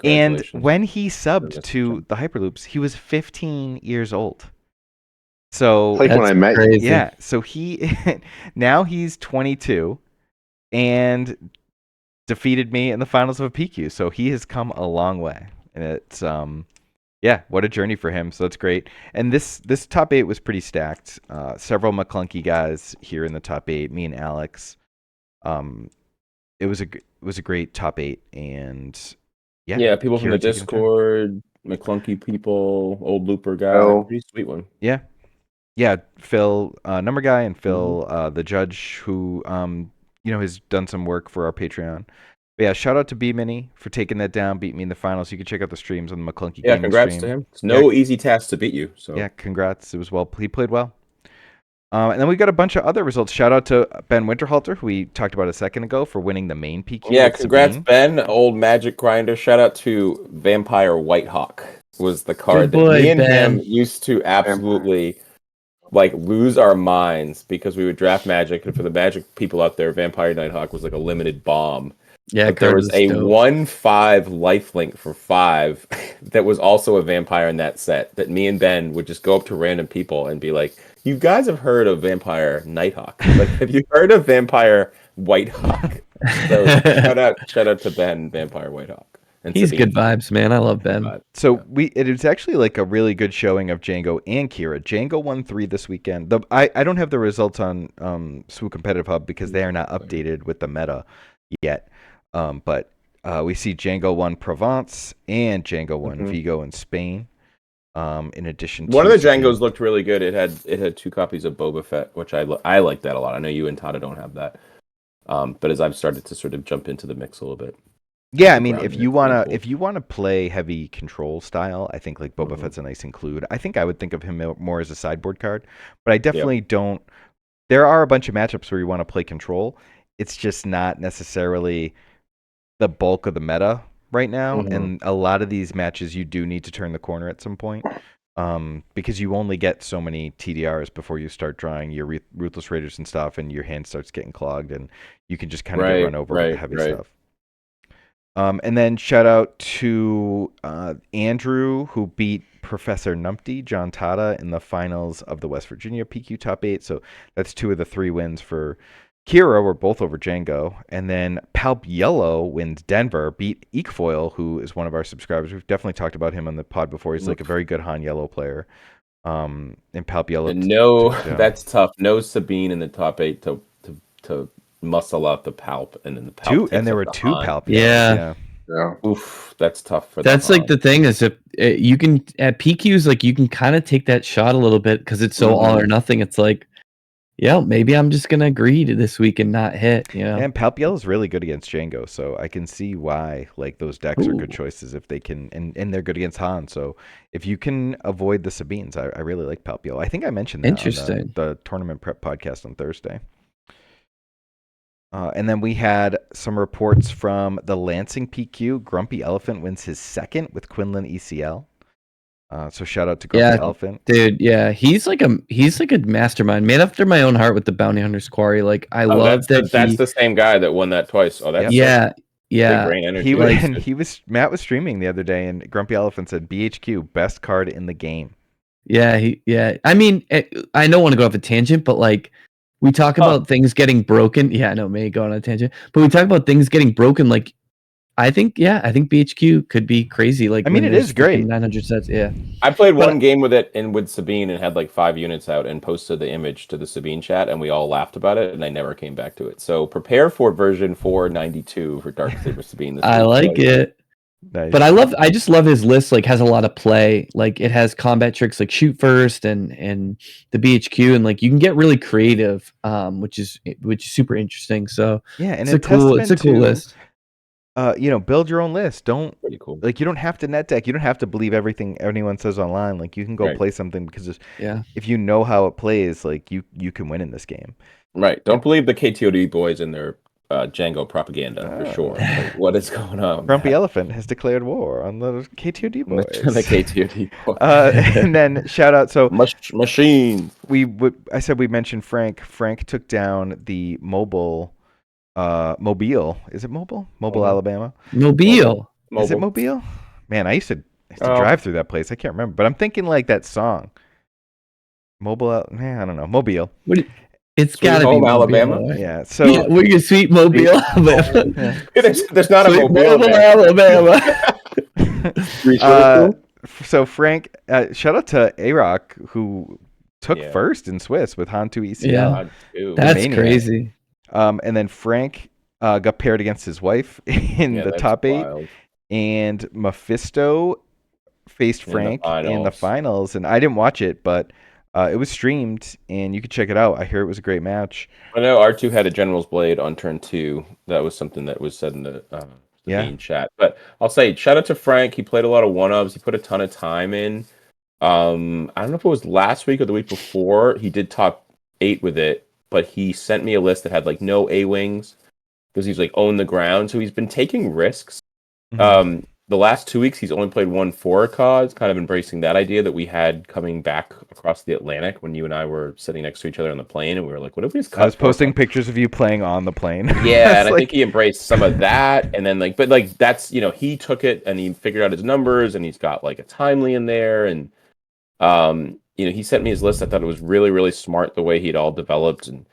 Speaker 1: And when he subbed to the Hyperloops, he was 15 years old. So
Speaker 4: like when I met
Speaker 3: crazy.
Speaker 1: Yeah. So now he's 22 and defeated me in the finals of a PQ. So he has come a long way. And it's yeah, what a journey for him. So that's great. And this top 8 was pretty stacked. Several McClunky guys here in the top 8. Me and Alex. It was a great top 8, and
Speaker 2: yeah, people from the Discord, McClunky people, old Looper guy, pretty sweet one.
Speaker 1: Yeah, Phil, number guy, and Phil, the judge who has done some work for our Patreon. But yeah, shout out to B Mini for taking that down, beat me in the finals. You can check out the streams on the McClunky Gaming
Speaker 2: congrats
Speaker 1: stream.
Speaker 2: to him. It's no easy task to beat you. So
Speaker 1: yeah, congrats. It was he played well. And then we got a bunch of other results. Shout out to Ben Winterhalter, who we talked about a second ago, for winning the main PQ.
Speaker 2: Yeah, congrats, Ben, old Magic grinder. Shout out to Vampire Whitehawk was the card that me and him used to absolutely lose our minds because we would draft Magic, and for the Magic people out there, Vampire Nighthawk was like a limited bomb.
Speaker 3: Yeah,
Speaker 2: but there was a 1/5 lifelink for 5 that was also a vampire in that set that me and Ben would just go up to random people and be like, you guys have heard of Vampire Nighthawk. Like, have you heard of Vampire Whitehawk? So shout out to Ben, Vampire Whitehawk. And
Speaker 3: he's
Speaker 2: Sabine.
Speaker 3: good vibes, man. I love Ben.
Speaker 1: So it was actually like a really good showing of Django and Kira. Django won 3 this weekend. I don't have the results on SWU Competitive Hub because they are not updated with the meta yet. But we see Django won Provence and Django won Vigo in Spain. In addition to
Speaker 2: one of the Djangos looked really good. It had 2 copies of Boba Fett, which I like that a lot. I know you and Tada don't have that. But as I've started to sort of jump into the mix a little bit.
Speaker 1: Yeah, I mean, if you wanna play heavy control style, I think like Boba Fett's a nice include. I think I would think of him more as a sideboard card, but I definitely don't. There are a bunch of matchups where you want to play control. It's just not necessarily the bulk of the meta right now, and a lot of these matches you do need to turn the corner at some point, because you only get so many TDRs before you start drawing your Ruthless Raiders and stuff, and your hand starts getting clogged, and you can just kind of get run over with the heavy stuff. And then shout out to Andrew, who beat Professor Numpty, John Tata in the finals of the West Virginia PQ Top 8. So that's 2 of the 3 wins for Kira. We're both over Django. And then Palp Yellow wins Denver, beat Eekfoil, who is one of our subscribers. We've definitely talked about him on the pod before. He's like a very good Han Yellow player. And Palp Yellow.
Speaker 2: And that's tough. No Sabine in the top 8 to muscle out the Palp, and then the Palp.
Speaker 1: And there were 2 Palp.
Speaker 3: Yeah.
Speaker 2: Oof, that's tough for
Speaker 3: that's like the thing is if you can at PQs, like you can kind of take that shot a little bit because it's so all or nothing. It's like, yeah, maybe I'm just gonna agree to this week and not hit.
Speaker 1: And Palp Yellow is really good against Django, so I can see why like those decks are good choices if they can, and they're good against Han. So if you can avoid the Sabines, I really like Palp Yellow. I think I mentioned that on the tournament prep podcast on Thursday. And then we had some reports from the Lansing PQ. Grumpy Elephant wins his 2nd with Quinlan ECL. So shout out to Grumpy Elephant,
Speaker 3: dude. Yeah, he's like a mastermind, man after my own heart with the Bounty Hunters Quarry. Like I love that.
Speaker 2: That's the same guy that won that twice. Oh, that's
Speaker 3: yeah.
Speaker 2: Big brain energy.
Speaker 1: Matt was streaming the other day, and Grumpy Elephant said BHQ best card in the game.
Speaker 3: Yeah. I mean, I don't want to go off a tangent, but like. We talk about things getting broken. Yeah, I know, may go on a tangent, but we talk about things getting broken. Like, I think BHQ could be crazy. Like,
Speaker 1: I mean, it is great.
Speaker 3: 900 sets. Yeah,
Speaker 2: I played one game with it and with Sabine and had like 5 units out and posted the image to the Sabine chat, and we all laughed about it, and I never came back to it. So prepare for version 492 for Dark Saber Sabine.
Speaker 3: I like it.
Speaker 1: Nice.
Speaker 3: But I just love his list. Like, has a lot of play. Like, it has combat tricks like shoot first and the BHQ, and like you can get really creative, which is super interesting. So
Speaker 1: yeah, and
Speaker 3: it's a cool list.
Speaker 1: Build your own list.
Speaker 2: Pretty cool.
Speaker 1: Like you don't have to net deck. You don't have to believe everything anyone says online. Like you can go play something because if you know how it plays, like you can win in this game.
Speaker 2: Right. Don't believe the KTOD boys in their Django propaganda for sure. Like, what is going on?
Speaker 1: Grumpy Elephant has declared war on the KTOD boys.
Speaker 2: The KTOD boys.
Speaker 1: And then shout out. So
Speaker 2: machine.
Speaker 1: I said we mentioned Frank. Frank took down the Mobile. Is it Mobile? Mobile, Alabama.
Speaker 3: Mobile.
Speaker 1: Is it Mobile? Man, I used to drive through that place. I can't remember, but I'm thinking like that song. Mobile. I don't know. Mobile.
Speaker 3: It's got to be
Speaker 2: Mobile, Alabama.
Speaker 1: Yeah. So
Speaker 3: we're your sweet Mobile, Alabama.
Speaker 2: There's not a Mobile,
Speaker 3: Alabama.
Speaker 1: So Frank, shout out to A-Rock who took first in Swiss with Han 2 ECL.
Speaker 3: Yeah, that's crazy.
Speaker 1: And then Frank got paired against his wife in the top 8,
Speaker 2: wild.
Speaker 1: And Mephisto faced Frank in the finals. And I didn't watch it, but it was streamed, and you could check it out. I hear it was a great match.
Speaker 2: I know R2 had a General's Blade on turn 2. That was something that was said in the main chat. But I'll say, shout out to Frank. He played a lot of 1-ups. He put a ton of time in. I don't know if it was last week or the week before. He did top 8 with it, but he sent me a list that had like no A-wings because he's like own the ground. So he's been taking risks. Mm-hmm. The last 2 weeks, he's only played 1 4-COD, kind of embracing that idea that we had coming back across the Atlantic when you and I were sitting next to each other on the plane, and we were like, what if we just cut?
Speaker 1: I was posting pictures of you playing on the plane.
Speaker 2: Yeah, and I think he embraced some of that, and then that's, he took it and he figured out his numbers, and he's got like a timely in there, and he sent me his list. I thought it was really, really smart the way he'd all developed, and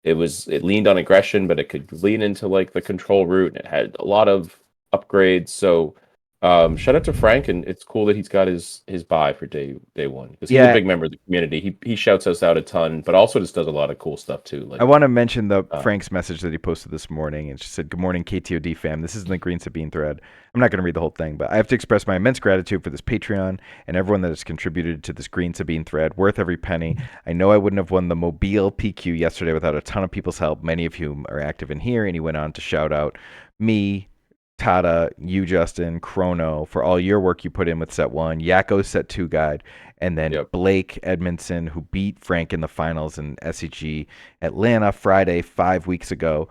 Speaker 2: it leaned on aggression, but it could lean into like the control route, and it had a lot of upgrades. So shout out to Frank, and it's cool that he's got his buy for day one because he's a big member of the community. He shouts us out a ton, but also just does a lot of cool stuff too. Like,
Speaker 1: I want to mention Frank's message that he posted this morning. It just said, "Good morning, KTOD fam. This is in the Green Sabine thread. I'm not going to read the whole thing, but I have to express my immense gratitude for this Patreon and everyone that has contributed to this Green Sabine thread. Worth every penny. I know I wouldn't have won the Mobile PQ yesterday without a ton of people's help, many of whom are active in here." And he went on to shout out me, Tata, you, Justin, Chrono, for all your work you put in with set 1, Yakko's set 2 guide, and then Blake Edmondson, who beat Frank in the finals in SCG Atlanta Friday 5 weeks ago.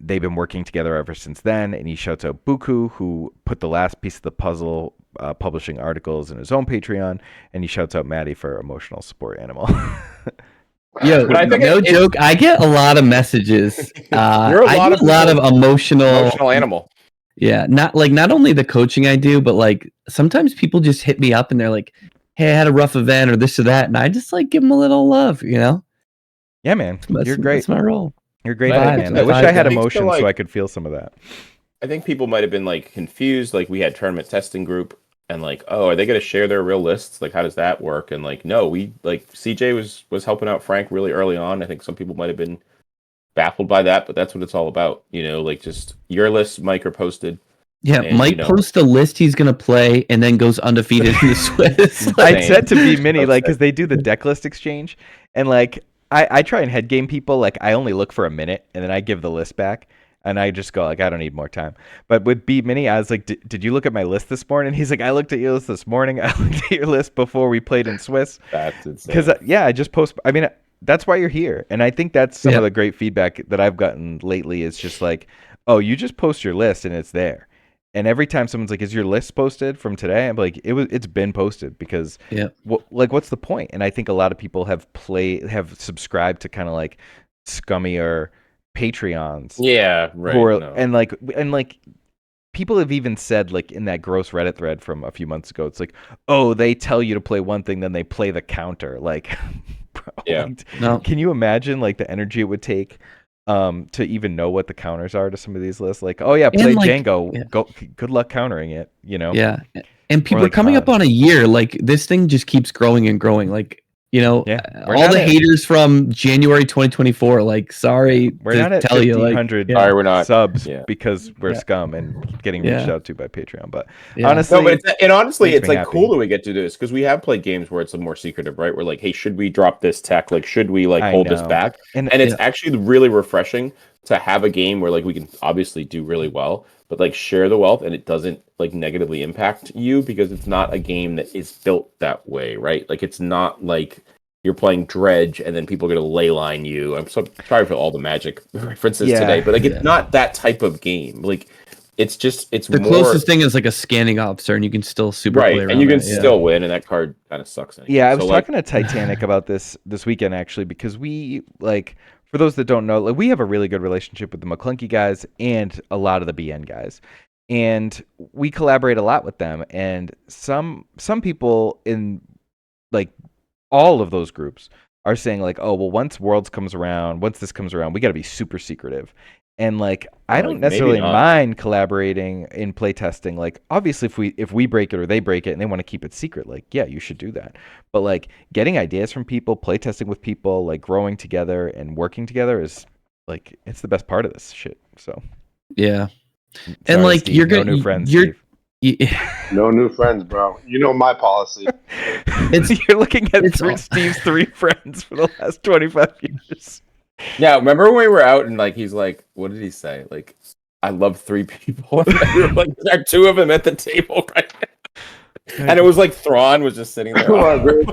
Speaker 1: They've been working together ever since then, and he shouts out Buku, who put the last piece of the puzzle, publishing articles in his own Patreon, and he shouts out Matty for emotional support animal.
Speaker 3: Yo, no joke. I get a lot of messages.
Speaker 2: You're a lot of emotional
Speaker 3: emotional
Speaker 2: animal.
Speaker 3: Yeah, not only the coaching I do, but like sometimes people just hit me up and they're like, "Hey, I had a rough event or this or that," and I just like give them a little love, you know?
Speaker 1: Yeah, man, you're great.
Speaker 3: That's my role.
Speaker 1: You're great,
Speaker 3: Vibes,
Speaker 1: man. I wish
Speaker 3: vibes,
Speaker 1: I had
Speaker 3: guys.
Speaker 1: emotion
Speaker 2: So,
Speaker 1: so I could feel some of that.
Speaker 2: I think people might have been like confused. Like we had tournament testing group and like, oh, are they going to share their real lists? Like, how does that work? And like, no, we like CJ was helping out Frank really early on. I think some people might have been baffled by that, but that's what it's all about. You know, like just your lists, Mike, are posted.
Speaker 3: Yeah,
Speaker 2: and,
Speaker 3: Mike posts a list he's gonna play and then goes undefeated in the Swiss.
Speaker 1: I said to be mini like because they do the deck list exchange, and like I try and head game people. Like I only look for a minute and then I give the list back. And I just go like, I don't need more time. But with B Mini, I was like, did you look at my list this morning? He's like, I looked at your list this morning. I looked at your list before we played in Swiss.
Speaker 2: That's insane.
Speaker 1: Because I just post. I mean, that's why you're here. And I think that's some of the great feedback that I've gotten lately. Is just like, oh, you just post your list and it's there. And every time someone's like, "Is your list posted from today?" I'm like, "It's been posted because, what's the point?" And I think a lot of people have subscribed to kind of like scummier Patreons.
Speaker 2: Yeah, right.
Speaker 1: And like people have even said like in that gross Reddit thread from a few months ago, it's like, oh, they tell you to play one thing, then they play the counter. Like, bro, can you imagine like the energy it would take to even know what the counters are to some of these lists? Like, oh yeah, play Django. Go, good luck countering it. You know?
Speaker 3: Yeah, and people are coming up on a year. Like this thing just keeps growing and growing. Like. You know, all the haters from January 2024, like, sorry
Speaker 1: we're not at
Speaker 3: tell you, like,
Speaker 2: sorry, we're not
Speaker 1: subs because we're scum and getting reached out to by Patreon. But
Speaker 2: honestly, it's like cool that we get to do this because we have played games where it's a more secretive, right? We're like, hey, should we drop this tech? Like, should we like hold this back? And it's actually really refreshing to have a game where like we can obviously do really well, but like share the wealth and it doesn't like negatively impact you because it's not a game that is built that way, right? Like it's not like you're playing Dredge and then people are going to ley line you. I'm so sorry for all the Magic references today, but like it's not that type of game. Like it's
Speaker 3: the more closest thing is like a scanning officer and you can still super play around
Speaker 2: and you can still win and that card kind of sucks anyway.
Speaker 1: Yeah, I was talking to Titanic about this weekend actually because we like for those that don't know, like we have a really good relationship with the McClunky guys and a lot of the BN guys. And we collaborate a lot with them. And some people in like all of those groups are saying like, oh, well, once Worlds comes around, once this comes around, we got to be super secretive. And like, I don't necessarily mind collaborating in playtesting. Like, obviously, if we break it or they break it and they want to keep it secret, like, yeah, you should do that. But like, getting ideas from people, playtesting with people, like growing together and working together is like it's the best part of this shit. So
Speaker 3: yeah,
Speaker 1: sorry,
Speaker 3: and like
Speaker 1: Steve,
Speaker 3: you're
Speaker 1: no
Speaker 3: gonna
Speaker 1: new friends. Steve.
Speaker 4: No new friends, bro. You know my policy.
Speaker 1: You're looking at Steve's 3 friends for the last 25 years.
Speaker 2: Yeah, remember when we were out and like he's like, what did he say? Like, I love 3 people. We were like, there are 2 of them at the table right now. And it was like Thrawn was just sitting there.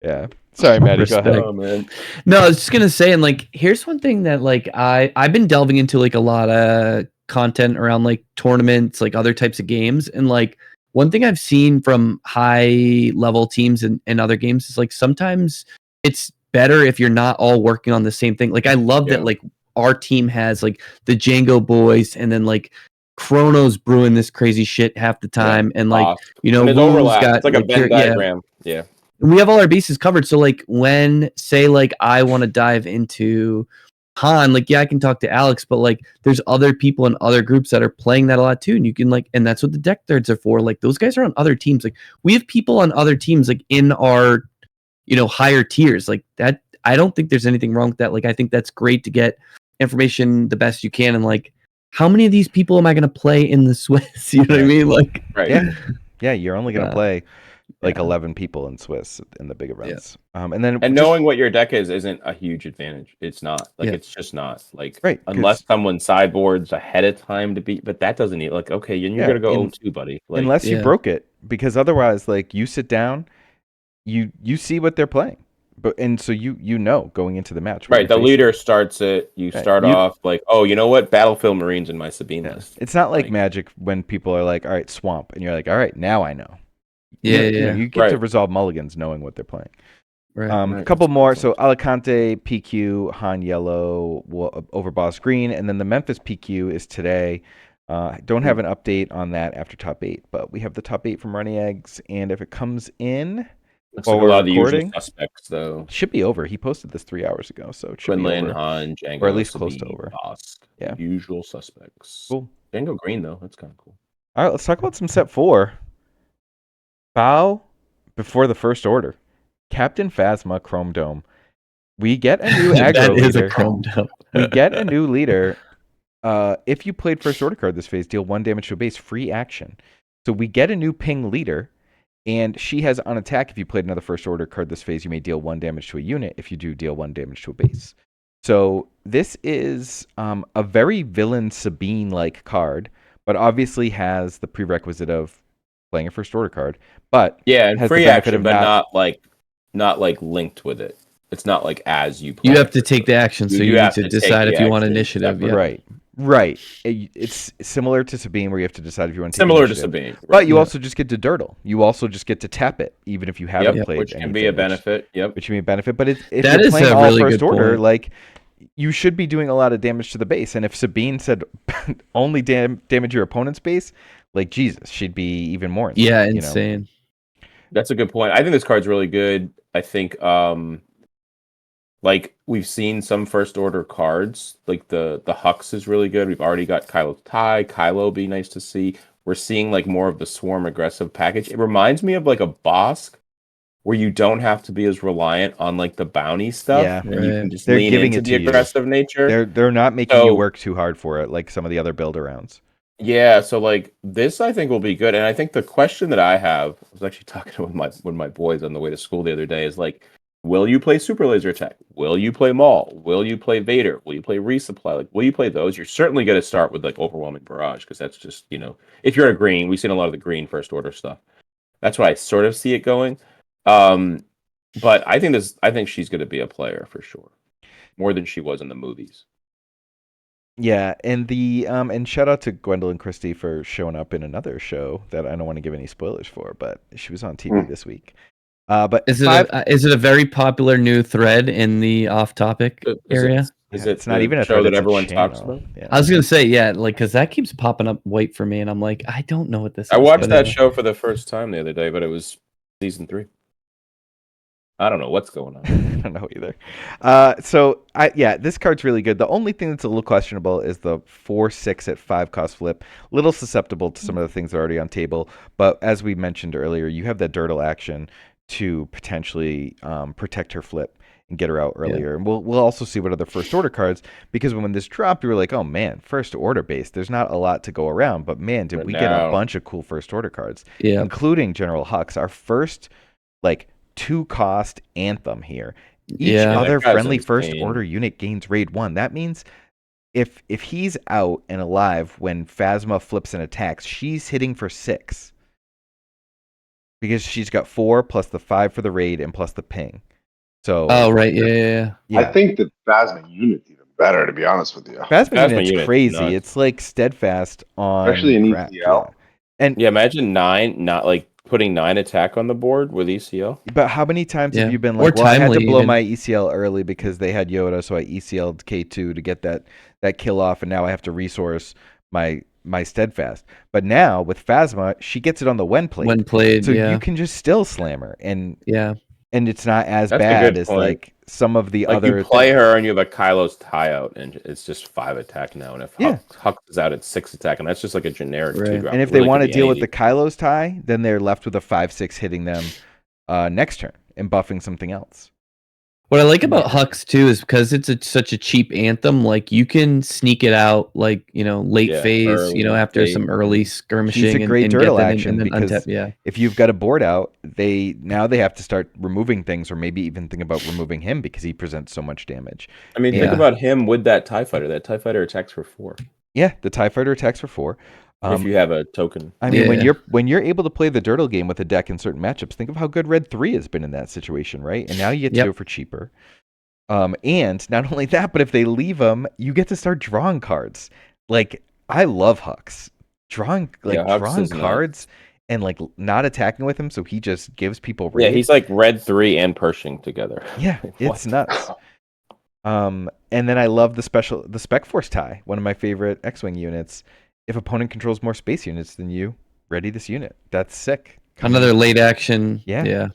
Speaker 1: Yeah. Sorry, Matty. Go ahead.
Speaker 2: Oh, man.
Speaker 3: No, I was just gonna say, and like, here's one thing that like I've been delving into like a lot of content around like tournaments, like other types of games, and like one thing I've seen from high level teams and other games is like sometimes it's better if you're not all working on the same thing. Like I love that like our team has like the Django boys and then like Chrono's brewing this crazy shit half the time, and like you know, Wu's got
Speaker 2: it's like a Venn diagram. Yeah.
Speaker 3: We have all our bases covered. So like when say like I want to dive into Han, like I can talk to Alex, but like there's other people in other groups that are playing that a lot too. And you can like, and that's what the deck threads are for. Like those guys are on other teams. Like we have people on other teams like in our, you know, higher tiers. Like that, I don't think there's anything wrong with that. Like I think that's great to get information the best you can. And like, how many of these people am I going to play in the Swiss? You know what I mean? Like,
Speaker 1: yeah, you're only going to play like 11 people in Swiss in the big events. And
Speaker 2: knowing what your deck is isn't a huge advantage. It's not like it's just not like unless someone sideboards ahead of time to beat, but that doesn't need like okay, you're gonna go 0-2, buddy. Like,
Speaker 1: unless you broke it, because otherwise, like you sit down, you see what they're playing, but and so you know going into the match.
Speaker 2: Right, the leader starts it. You start off like, oh, you know what, Battlefield Marines in my Sabine list.
Speaker 1: It's not like Magic when people are like, all right, Swamp, and you're like, all right, now I know.
Speaker 3: You
Speaker 1: get to resolve mulligans knowing what they're playing.
Speaker 3: Right.
Speaker 1: A couple more. So Alicante PQ, Han Yellow, Overboss Green, and then the Memphis PQ is today. Don't have an update on that after top 8, but we have the top 8 from Runny Eggs, and if it comes in
Speaker 2: looks
Speaker 1: while
Speaker 2: like a
Speaker 1: we're
Speaker 2: lot of the usual
Speaker 1: recording,
Speaker 2: suspects though.
Speaker 1: it should be over. He posted this 3 hours ago, so it should
Speaker 2: Quinlan,
Speaker 1: be over.
Speaker 2: Han, Django,
Speaker 1: or at least close to
Speaker 2: Sabine,
Speaker 1: over.
Speaker 2: Bosk.
Speaker 1: Yeah.
Speaker 2: Usual suspects.
Speaker 1: Cool.
Speaker 2: Django Green though, that's kind of cool.
Speaker 1: All right, let's talk about some set 4. Bow before the first order. Captain Phasma Chrome Dome. We get a new aggro
Speaker 3: That
Speaker 1: leader.
Speaker 3: is a Chrome Dome.
Speaker 1: We get a new leader. If you played first order card this phase, deal 1 damage to a base, free action. So we get a new ping leader, and she has on attack. If you played another first order card this phase, you may deal 1 damage to a unit. If you do, deal 1 damage to a base. So this is a very villain Sabine-like card, but obviously has the prerequisite of playing a first order card. But
Speaker 2: yeah, and
Speaker 1: has
Speaker 2: free
Speaker 1: the benefit
Speaker 2: action,
Speaker 1: of
Speaker 2: but not like linked with it. It's not like as you play.
Speaker 3: You have to take the action, so you need
Speaker 2: have
Speaker 3: to
Speaker 2: to
Speaker 3: decide
Speaker 2: take
Speaker 3: if
Speaker 2: the
Speaker 3: you want
Speaker 2: action
Speaker 3: initiative. Yeah.
Speaker 2: separately.
Speaker 1: Right. It's similar to Sabine, where you have to decide if you want to take
Speaker 2: Similar to
Speaker 1: initiative.
Speaker 2: Sabine, right.
Speaker 1: But you also just get to dirtle. You also just get to tap it, even if you haven't played
Speaker 2: which can
Speaker 1: anything,
Speaker 2: be a benefit. Yep.
Speaker 1: Which can be a benefit. But if
Speaker 3: That
Speaker 1: you're
Speaker 3: is
Speaker 1: playing
Speaker 3: a
Speaker 1: all
Speaker 3: really
Speaker 1: first
Speaker 3: good
Speaker 1: order,
Speaker 3: point.
Speaker 1: like you should be doing a lot of damage to the base. And if Sabine said only damage your opponent's base, like Jesus, she'd be even more insane.
Speaker 3: Yeah, insane.
Speaker 2: That's a good point. I think this card's really good. I think like we've seen some first order cards, like the Hux is really good. We've already got Kylo Tai, Kylo be nice to see. We're seeing like more of the swarm aggressive package. It reminds me of like a Bosk where you don't have to be as reliant on like the bounty stuff.
Speaker 1: Yeah,
Speaker 2: and you can just
Speaker 1: they're
Speaker 2: lean
Speaker 1: giving
Speaker 2: into
Speaker 1: it
Speaker 2: the
Speaker 1: to
Speaker 2: aggressive nature.
Speaker 1: They're not making you work too hard for it, like some of the other build arounds.
Speaker 2: Yeah, so like this, I think will be good. And I think the question that I have, I was actually talking with my boys on the way to school the other day, is like, will you play Super Laser Attack? Will you play Maul? Will you play Vader? Will you play Resupply? Like, will you play those? You're certainly going to start with like Overwhelming Barrage because that's just, if you're a green, we've seen a lot of the green first order stuff. That's why I sort of see it going. But I think she's going to be a player for sure, more than she was in the movies.
Speaker 1: Yeah, and and shout out to Gwendolyn Christie for showing up in another show that I don't want to give any spoilers for, but she was on TV this week. But
Speaker 3: is it a very popular new thread in the off-topic area?
Speaker 1: It's not even a show that everyone talks about.
Speaker 3: Yeah. I was gonna say because that keeps popping up white for me, and I'm like, I don't know what this is.
Speaker 2: I watched that show for the first time the other day, but it was season 3. I don't know what's going on.
Speaker 1: I don't know either. This card's really good. The only thing that's a little questionable is the 4/6 at 5 cost flip. Little susceptible to some of the things that are already on table, but as we mentioned earlier, you have that Dirtle action to potentially protect her flip and get her out earlier. Yeah. And we'll also see what other first order cards, because when this dropped, we were like, oh man, first order base. There's not a lot to go around, but man, did we get a bunch of cool first order cards, including General Hux, our first 2-cost anthem here. Each other friendly first order unit gains raid 1. That means if he's out and alive when Phasma flips and attacks, she's hitting for 6. Because she's got 4 plus the 5 for the raid and plus the ping. So
Speaker 3: yeah.
Speaker 4: I think the Phasma unit's even better, to be honest with you.
Speaker 1: Phasma unit's crazy. Nuts. It's like steadfast on
Speaker 4: especially in ECL.
Speaker 1: Yeah. And
Speaker 2: imagine 9 not like putting 9 attack on the board with ECL.
Speaker 1: But how many times have you been like, well, I had to blow my ECL early because they had Yoda, so I ECL'd K2 to get that kill off, and now I have to resource my steadfast. But now with Phasma, she gets it on the when played. So you can just still slam her, and it's not as bad as like some of the other.
Speaker 2: You play her and you have a Kylo's tie out, and it's just 5 attack now. And if Hux is out, it's 6 attack, and that's just like a generic 2-drop.
Speaker 1: And if they want to deal with the Kylo's tie, then they're left with a 5/6 hitting them next turn and buffing something else.
Speaker 3: What I like about Hux too is because it's such a cheap anthem. Like you can sneak it out, late phase, early, after some early skirmishing.
Speaker 1: It's a great Dirtle action
Speaker 3: and
Speaker 1: because
Speaker 3: untap,
Speaker 1: if you've got a board out, they have to start removing things, or maybe even think about removing him because he presents so much damage.
Speaker 2: I mean, think about him with that TIE Fighter. That TIE Fighter attacks for 4.
Speaker 1: Yeah, the TIE Fighter attacks for 4.
Speaker 2: If you have a token.
Speaker 1: I mean, when you're able to play the Dirtle game with a deck in certain matchups, think of how good Red 3 has been in that situation, right? And now you get to do it for cheaper. And not only that, but if they leave them, you get to start drawing cards. Like, I love Hux. Drawing cards and like not attacking with him, so he just gives people
Speaker 2: Yeah,
Speaker 1: raid.
Speaker 2: he's like red 3 and Pershing together.
Speaker 1: Yeah, it's nuts. And then I love the Spec Force tie, one of my favorite X-Wing units. If opponent controls more space units than you, ready this unit. That's sick.
Speaker 3: Another late action.
Speaker 1: Yeah.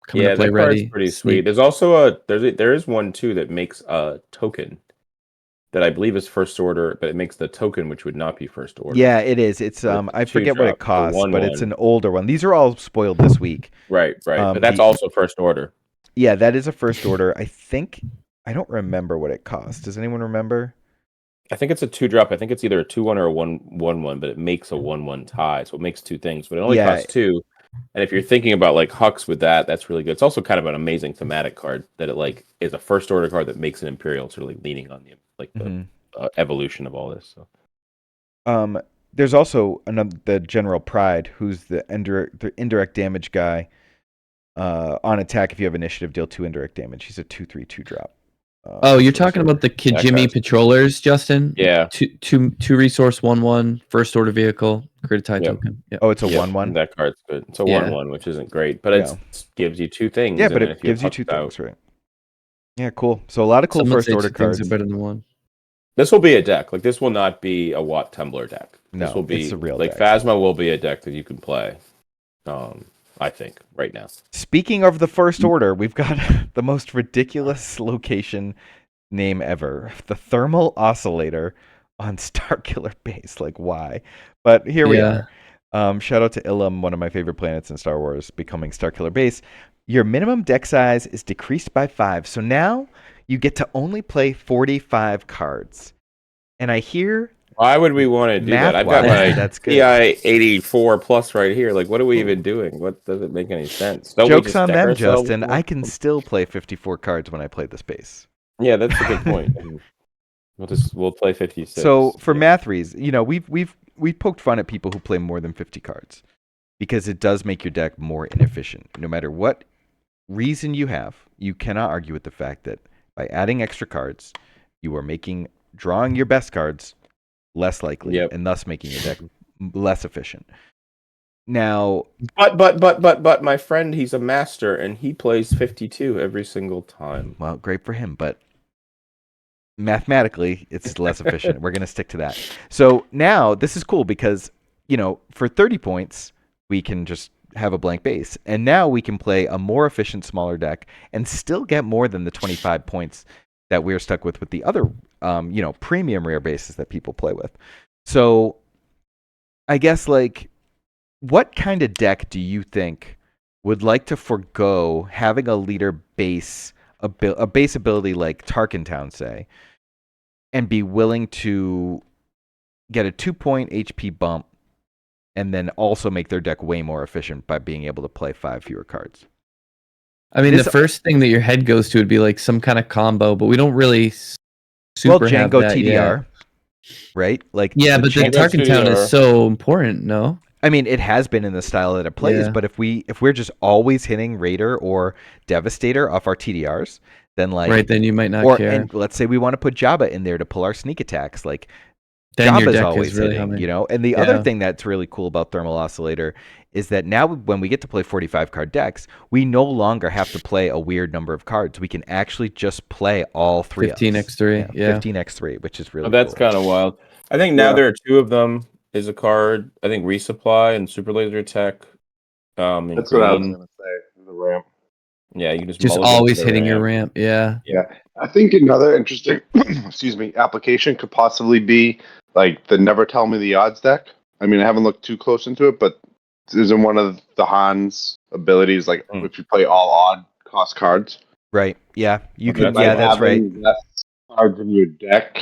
Speaker 3: Coming to play
Speaker 2: that
Speaker 3: ready.
Speaker 2: card's pretty sweet. There's also there is one too that makes a token that I believe is first order, but it makes the token which would not be first order.
Speaker 1: Yeah, it is. It's I forget what it costs, but it's an older one. These are all spoiled this week.
Speaker 2: Right. But that's also first order.
Speaker 1: Yeah, that is a first order. I don't remember what it costs. Does anyone remember?
Speaker 2: I think it's a 2-drop. I think it's either a 2/1 or a 1/1, but it makes a 1/1 tie, so it makes 2 things, but it only costs 2. And if you're thinking about like Hux with that, that's really good. It's also kind of an amazing thematic card that it like is a first order card that makes an Imperial, sort of like leaning on the evolution of all this.
Speaker 1: So, there's also the General Pride, who's the indirect damage guy. On attack, if you have initiative, deal 2 indirect damage. He's a 2/3 2-drop.
Speaker 3: You're talking about the Kijimi Patrollers, Justin?
Speaker 2: Yeah.
Speaker 3: Two resource 1/1 first order vehicle, create a tie token.
Speaker 1: Yep. Oh, it's a 1/1.
Speaker 2: That card's good. It's a 1/1, which isn't great, but it gives you 2 things.
Speaker 1: Yeah, but it gives you 2 things, right? Yeah, cool. So a lot of cool first order cards.
Speaker 3: Things are better than one.
Speaker 2: This will be a deck. Like this will not be a Watt Tumbler deck.
Speaker 1: No,
Speaker 2: this will be
Speaker 1: it's a real
Speaker 2: like
Speaker 1: deck.
Speaker 2: Phasma will be a deck that you can play. I think right now.
Speaker 1: Speaking of the first order, we've got the most ridiculous location name ever: the Thermal Oscillator on Starkiller Base. Like, why? But here we are. Shout out to Ilum, one of my favorite planets in Star Wars, becoming Starkiller Base. Your minimum deck size is decreased by 5, so now you get to only play 45 cards. And I hear.
Speaker 2: Why would we want to do that? I've got my TI 84 plus right here. Like, what are we even doing? What doesn't make any sense?
Speaker 1: Jokes on them, Justin. I can still play 54 cards when I play the space.
Speaker 2: Yeah, that's a good point. We'll play 56.
Speaker 1: So for math reasons, we've poked fun at people who play more than 50 cards because it does make your deck more inefficient. No matter what reason you have, you cannot argue with the fact that by adding extra cards, you are drawing your best cards less likely, and thus making your deck less efficient. Now,
Speaker 2: but my friend, he's a master and he plays 52 every single time.
Speaker 1: Well, great for him, but mathematically, it's less efficient. We're going to stick to that. So now this is cool because, for 30 points, we can just have a blank base. And now we can play a more efficient, smaller deck and still get more than the 25 points that we're stuck with the other, premium rare bases that people play with. So I guess, what kind of deck do you think would like to forgo having a leader base, a base ability like Tarkintown, say, and be willing to get a 2-point HP bump and then also make their deck way more efficient by being able to play 5 fewer cards?
Speaker 3: I mean, the first thing that your head goes to would be like some kind of combo, but we don't really super have
Speaker 1: Django
Speaker 3: that
Speaker 1: TDR, right?
Speaker 3: But the Tarkintown is so important, no?
Speaker 1: I mean, it has been in the style that it plays, but if we're just always hitting Raider or Devastator off our TDRs, then
Speaker 3: then you might not care.
Speaker 1: And let's say we want to put Jabba in there to pull our sneak attacks,
Speaker 3: then
Speaker 1: Jabba's always
Speaker 3: really
Speaker 1: hitting, And the other thing that's really cool about Thermal Oscillator is that now when we get to play 45 card decks, we no longer have to play a weird number of cards. We can actually just play all 3
Speaker 3: 15x3,
Speaker 1: 15x3, which is really
Speaker 2: that's
Speaker 1: cool.
Speaker 2: kind of wild. I think now there are 2 of them. Is a card, I think, Resupply and Super Laser Tech.
Speaker 4: That's what I was going to say, the ramp.
Speaker 2: Yeah, you can
Speaker 3: just always hitting your ramp. Yeah.
Speaker 4: I think another interesting, application could possibly be the Never Tell Me the Odds deck. I mean, I haven't looked too close into it, but isn't one of the Han's abilities if you play all odd cost cards?
Speaker 1: Right. Yeah. You could. Yeah, that's right.
Speaker 4: Less cards in your deck,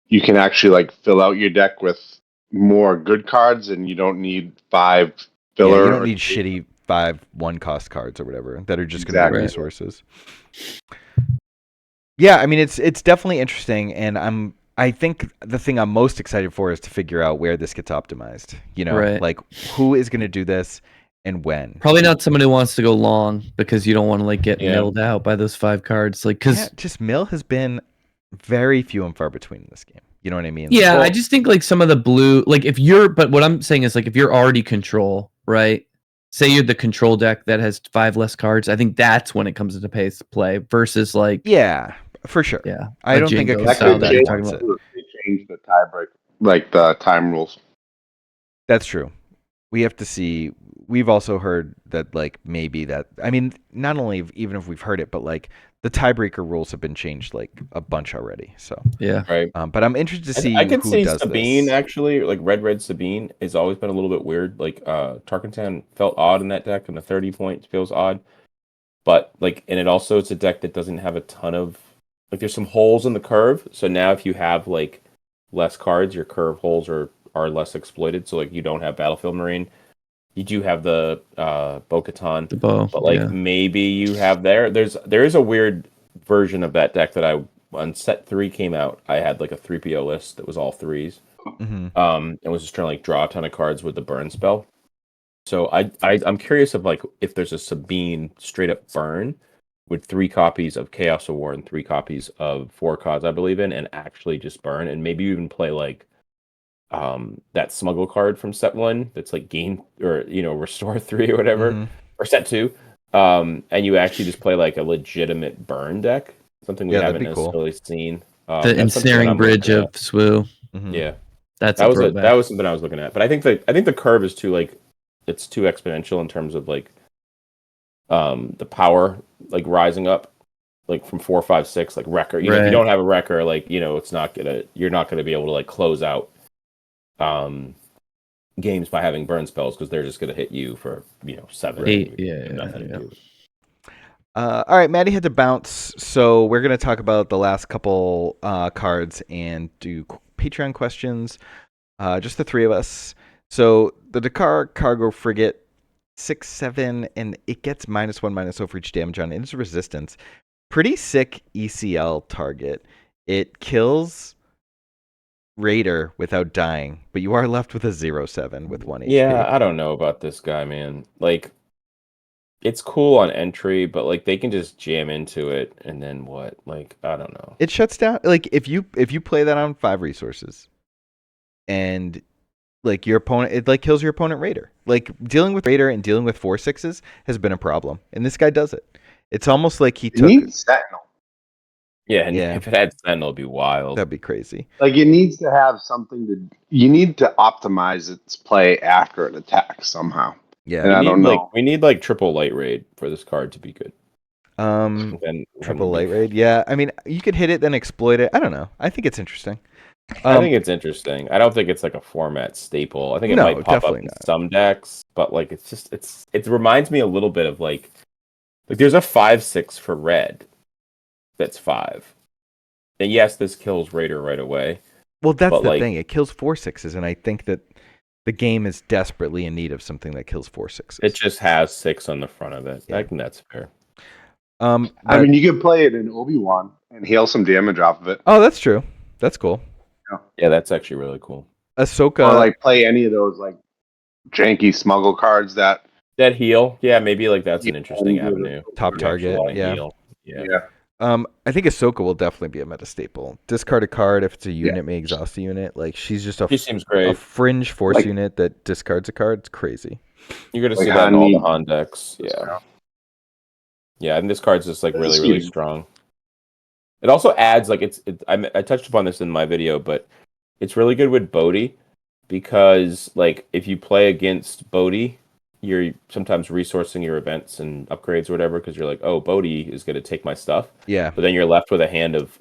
Speaker 4: you can actually fill out your deck with more good cards, and you don't need 5 filler.
Speaker 1: You don't need shitty 5 1-cost cards or whatever that are just going to be resources. Yeah, I mean it's definitely interesting, and I think the thing I'm most excited for is to figure out where this gets optimized. Who is going to do this and when.
Speaker 3: Probably not someone who wants to go long because you don't want to get milled out by those 5 cards.
Speaker 1: Just mill has been very few and far between in this game. You know what I mean?
Speaker 3: Yeah, I just think some of the blue, but what I'm saying is if you're already control, right? Say you're the control deck that has 5 less cards. I think that's when it comes into play versus like
Speaker 1: Yeah, for sure.
Speaker 3: yeah.
Speaker 1: I don't think a
Speaker 3: Django
Speaker 4: That
Speaker 3: style
Speaker 4: could
Speaker 1: custodian
Speaker 3: that
Speaker 4: change
Speaker 3: you're talking
Speaker 1: wants
Speaker 3: about.
Speaker 1: it.
Speaker 4: too if they change the tiebreak, like the time rules.
Speaker 1: That's true. We have to see. We've also heard that like maybe that. I mean, not only even if we've heard it, but like the tiebreaker rules have been changed like a bunch already. So
Speaker 3: Yeah.
Speaker 2: Right.
Speaker 1: but I'm interested to see
Speaker 2: I could
Speaker 1: who
Speaker 2: see
Speaker 1: does
Speaker 2: Sabine
Speaker 1: this.
Speaker 2: actually, like red Sabine has always been a little bit weird. Like Tarkentan felt odd in that deck, and the 30 points feels odd. But like, and it also it's a deck that doesn't have a ton of like. There's some holes in the curve. So now if you have like less cards, your curve holes are less exploited. So like you don't have Battlefield Marine. You do have the Bo-Katan,
Speaker 3: The bow.
Speaker 2: but like
Speaker 3: Yeah.
Speaker 2: maybe you have there is a weird version of that deck that I when set 3 came out, I had like a 3PO list that was all 3s.
Speaker 1: Mm-hmm.
Speaker 2: And was just trying to like draw a ton of cards with the burn spell. So I'm curious of like if there's a Sabine straight up burn with 3 copies of Chaos of War and 3 copies of 4 cards I believe in, and actually just burn, and maybe even play like that smuggle card from set 1 that's like gain or restore 3 or whatever,
Speaker 1: Mm-hmm.
Speaker 2: or set 2, and you actually just play like a legitimate burn deck, something we
Speaker 1: Yeah, that'd
Speaker 2: haven't
Speaker 1: be cool.
Speaker 2: necessarily seen.
Speaker 3: The
Speaker 2: That's something that
Speaker 3: ensnaring
Speaker 2: I'm
Speaker 3: bridge
Speaker 2: looking
Speaker 3: of
Speaker 2: at.
Speaker 3: Swoo.
Speaker 1: Mm-hmm.
Speaker 2: Yeah,
Speaker 3: That's
Speaker 2: that
Speaker 3: a
Speaker 2: was
Speaker 3: throwback.
Speaker 2: that was something I was looking at, but I think the curve is too like it's too exponential in terms of like the power like rising up like from 4, 5, 6 like wrecker. If you
Speaker 3: Right.
Speaker 2: don't have a wrecker, like it's not gonna you're not gonna be able to like close out games by having burn spells because they're just gonna hit you for 7.
Speaker 3: 8.
Speaker 2: And you
Speaker 3: Yeah.
Speaker 2: have nothing to do.
Speaker 1: All right, Matty had to bounce, so we're gonna talk about the last couple cards and do Patreon questions. Just the 3 of us. So the Dakar Cargo Frigate 6/7, and it gets -1/-0 for each damage on its resistance. Pretty sick ECL target. It kills Raider without dying, but you are left with a 0/7 with 1 HP.
Speaker 2: Yeah, I don't know about this guy, man. Like, it's cool on entry, but like they can just jam into it, and then what? Like, I don't know.
Speaker 1: It shuts down. Like if you play that on 5 resources, and like your opponent, it like kills your opponent Raider. Like dealing with Raider and dealing with 4/6s has been a problem, and this guy does it. It's almost like he
Speaker 4: It
Speaker 1: took.
Speaker 4: needs Sentinel.
Speaker 2: Yeah, and
Speaker 1: Yeah.
Speaker 2: if it had Sentinel, it'd be wild.
Speaker 1: That'd be crazy.
Speaker 4: Like it needs to have something to. You need to optimize its play after it attacks somehow.
Speaker 1: Yeah.
Speaker 4: And I don't know.
Speaker 2: We need like triple light raid for this card to be good. Then
Speaker 1: Triple light raid. Yeah, I mean, you could hit it then exploit it. I don't know. I think it's interesting.
Speaker 2: I think it's interesting. I don't think it's like a format staple. I think it
Speaker 1: No,
Speaker 2: might pop up
Speaker 1: definitely
Speaker 2: in
Speaker 1: not.
Speaker 2: some decks, but like it reminds me a little bit of like there's a 5/6 for red that's 5. And yes, this kills Raider right away.
Speaker 1: Well, that's
Speaker 2: but,
Speaker 1: the
Speaker 2: like,
Speaker 1: thing. It kills 4/6s, and I think that the game is desperately in need of something that kills 4/6s.
Speaker 2: It just has 6 on the front of it.
Speaker 1: Yeah.
Speaker 2: I think that's fair.
Speaker 4: I mean, you could play it in Obi-Wan and heal some damage off of it.
Speaker 1: Oh, that's true. That's cool.
Speaker 2: Yeah, that's actually really cool.
Speaker 1: Ahsoka.
Speaker 4: Or like play any of those like janky smuggle cards that
Speaker 2: Heal. Yeah, maybe like that's an interesting
Speaker 4: Yeah,
Speaker 2: avenue.
Speaker 1: top
Speaker 2: You actually
Speaker 1: target.
Speaker 2: wanna
Speaker 1: Yeah.
Speaker 2: heal. Yeah.
Speaker 1: I think Ahsoka will definitely be a meta staple. Discard a card if it's a unit may exhaust a unit. Like she's just
Speaker 2: She seems
Speaker 1: a
Speaker 2: great.
Speaker 1: fringe force
Speaker 4: Like-
Speaker 1: unit that discards a card. It's crazy.
Speaker 2: You're gonna
Speaker 4: Like
Speaker 2: see that in
Speaker 4: Han
Speaker 2: all the
Speaker 4: needs-
Speaker 2: Han decks. Yeah. Yeah, and this card's just like really, really strong. It also adds like I touched upon this in my video, but it's really good with Bodhi because like if you play against Bodhi, you're sometimes resourcing your events and upgrades or whatever because you're like, oh, Bodhi is gonna take my stuff.
Speaker 1: Yeah.
Speaker 2: But then you're left with a hand of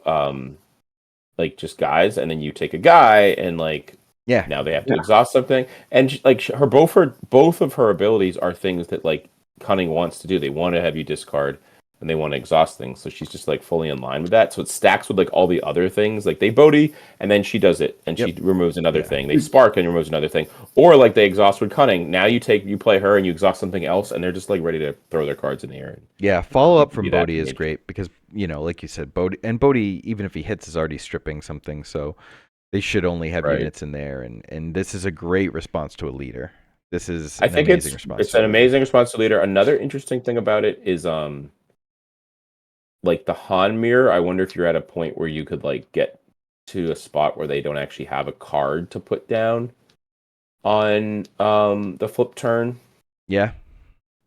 Speaker 2: like just guys, and then you take a guy and like
Speaker 1: Yeah.
Speaker 2: now they have to exhaust something, and like both of her abilities are things that like Cunning wants to do. They want to have you discard and they want to exhaust things, so she's just like fully in line with that. So it stacks with like all the other things, like they Bodhi and then she does it and she removes another thing. They spark and removes another thing, or like they exhaust with Cunning. Now you play her and you exhaust something else, and they're just like ready to throw their cards in the air.
Speaker 1: Yeah, follow up from
Speaker 2: do that
Speaker 1: Bodhi is
Speaker 2: maybe.
Speaker 1: great because like you said, Bodhi, even if he hits, is already stripping something, so they should only have
Speaker 2: Right.
Speaker 1: units in there, and this is a great response to a leader. This is
Speaker 2: I think it's an amazing response to leader. Another interesting thing about it is like the Han mirror. I wonder if you're at a point where you could like get to a spot where they don't actually have a card to put down on the flip turn.
Speaker 1: Yeah.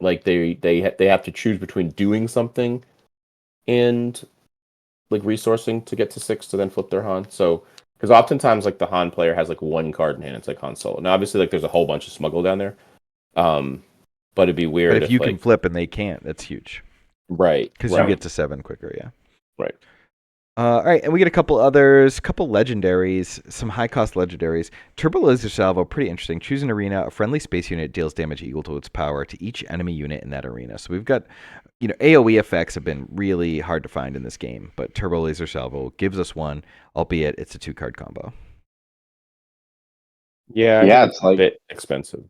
Speaker 2: Like they have to choose between doing something and like resourcing to get to 6 to then flip their Han. So because oftentimes like the Han player has like one card in hand, it's like Han Solo. Now obviously like there's a whole bunch of smuggle down there. But it'd be
Speaker 1: But
Speaker 2: weird
Speaker 1: if you
Speaker 2: like
Speaker 1: can flip and they can't, that's huge.
Speaker 2: right.
Speaker 1: Because you get to 7 quicker, yeah.
Speaker 2: Right.
Speaker 1: All right, and we get a couple others, couple legendaries, some high-cost legendaries. Turbo Laser Salvo, pretty interesting. Choose an arena. A friendly space unit deals damage equal to its power to each enemy unit in that arena. So we've got, AoE effects have been really hard to find in this game, but Turbo Laser Salvo gives us one, albeit it's a 2-card combo.
Speaker 2: Yeah,
Speaker 4: Yeah,
Speaker 2: it's a bit expensive.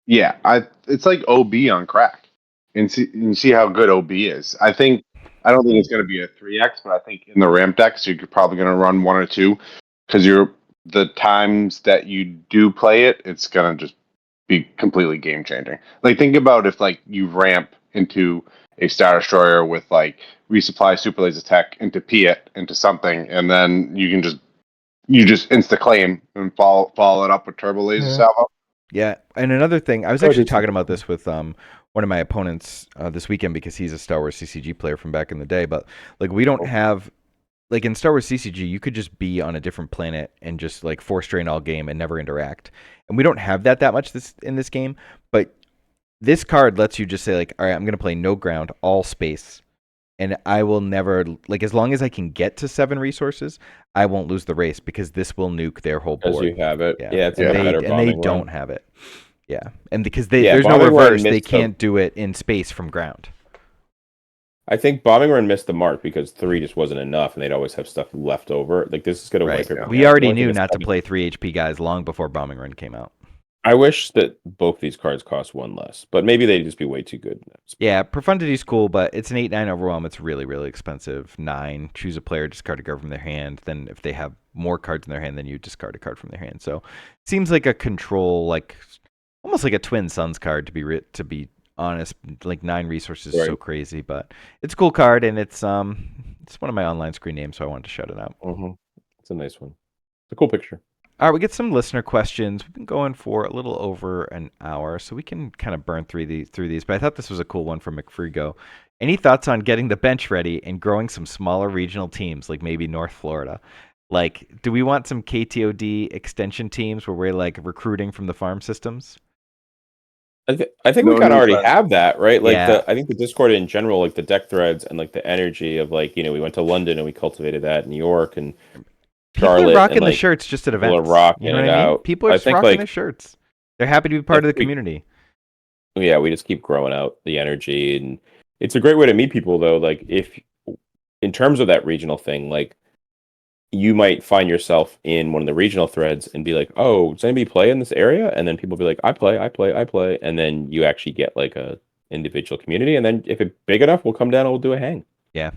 Speaker 4: Yeah, it's like OB on crack, and see how good OB is. I don't think it's going to be a 3x, but I think in the ramp decks you're probably going to run 1 or 2 because the times that you do play it, it's going to just be completely game changing. Like think about if like you ramp into a Star Destroyer with like resupply Super Laser Tech into Piet into something, and then you just insta claim and follow it up with Turbo Laser Salvo.
Speaker 1: Yeah, and another thing, I was actually talking about this with one of my opponents this weekend because he's a Star Wars CCG player from back in the day. But like, we don't have like in Star Wars CCG, you could just be on a different planet and just like force drain all game and never interact. And we don't have that much in this game. But this card lets you just say like, all right, I'm gonna play no ground, all space, and I will never like as long as I can get to 7 resources, I won't lose the race because this will nuke their whole board.
Speaker 2: Because you have it. Yeah, it's
Speaker 1: and
Speaker 2: a better
Speaker 1: they
Speaker 2: bombing
Speaker 1: don't
Speaker 2: run.
Speaker 1: have it. Yeah, and because there's no reverse, they can't do it in space from ground.
Speaker 2: I think Bombing Run missed the mark because 3 just wasn't enough, and they'd always have stuff left over. Like this is gonna wipe it.
Speaker 1: We already knew not to play 3 HP guys long before Bombing Run came out.
Speaker 2: I wish that both these cards cost 1 less, but maybe they'd just be way too good.
Speaker 1: Yeah, Profundity's cool, but it's an 8/9 overwhelm. It's really, really expensive. 9, choose a player, discard a card from their hand. Then if they have more cards in their hand, then you discard a card from their hand. So it seems like a control, like almost like a Twin Suns card to be honest. Like 9 resources is so crazy, but it's a cool card, and it's one of my online screen names, so I wanted to shout it out.
Speaker 2: It's a nice one. It's a cool picture.
Speaker 1: All right, we get some listener questions. We've been going for a little over an hour, so we can kind of burn through these. But I thought this was a cool one from McFrigo. Any thoughts on getting the bench ready and growing some smaller regional teams, like maybe North Florida? Like, do we want some KTOD extension teams where we're like recruiting from the farm systems?
Speaker 2: I think we kind of already have that, right? Like I think the Discord in general, like the deck threads and like the energy of like, we went to London and we cultivated that in New York and
Speaker 1: People are rocking the shirts just at events. People are rocking it out. People are just rocking the shirts. They're happy to be part of the community.
Speaker 2: Yeah, we just keep growing out the energy, and it's a great way to meet people, though. Like, if in terms of that regional thing, like you might find yourself in one of the regional threads and be like, "Oh, does anybody play in this area?" And then people be like, "I play," and then you actually get like a individual community, and then if it's big enough, we'll come down and we'll do a hang.
Speaker 1: Yeah.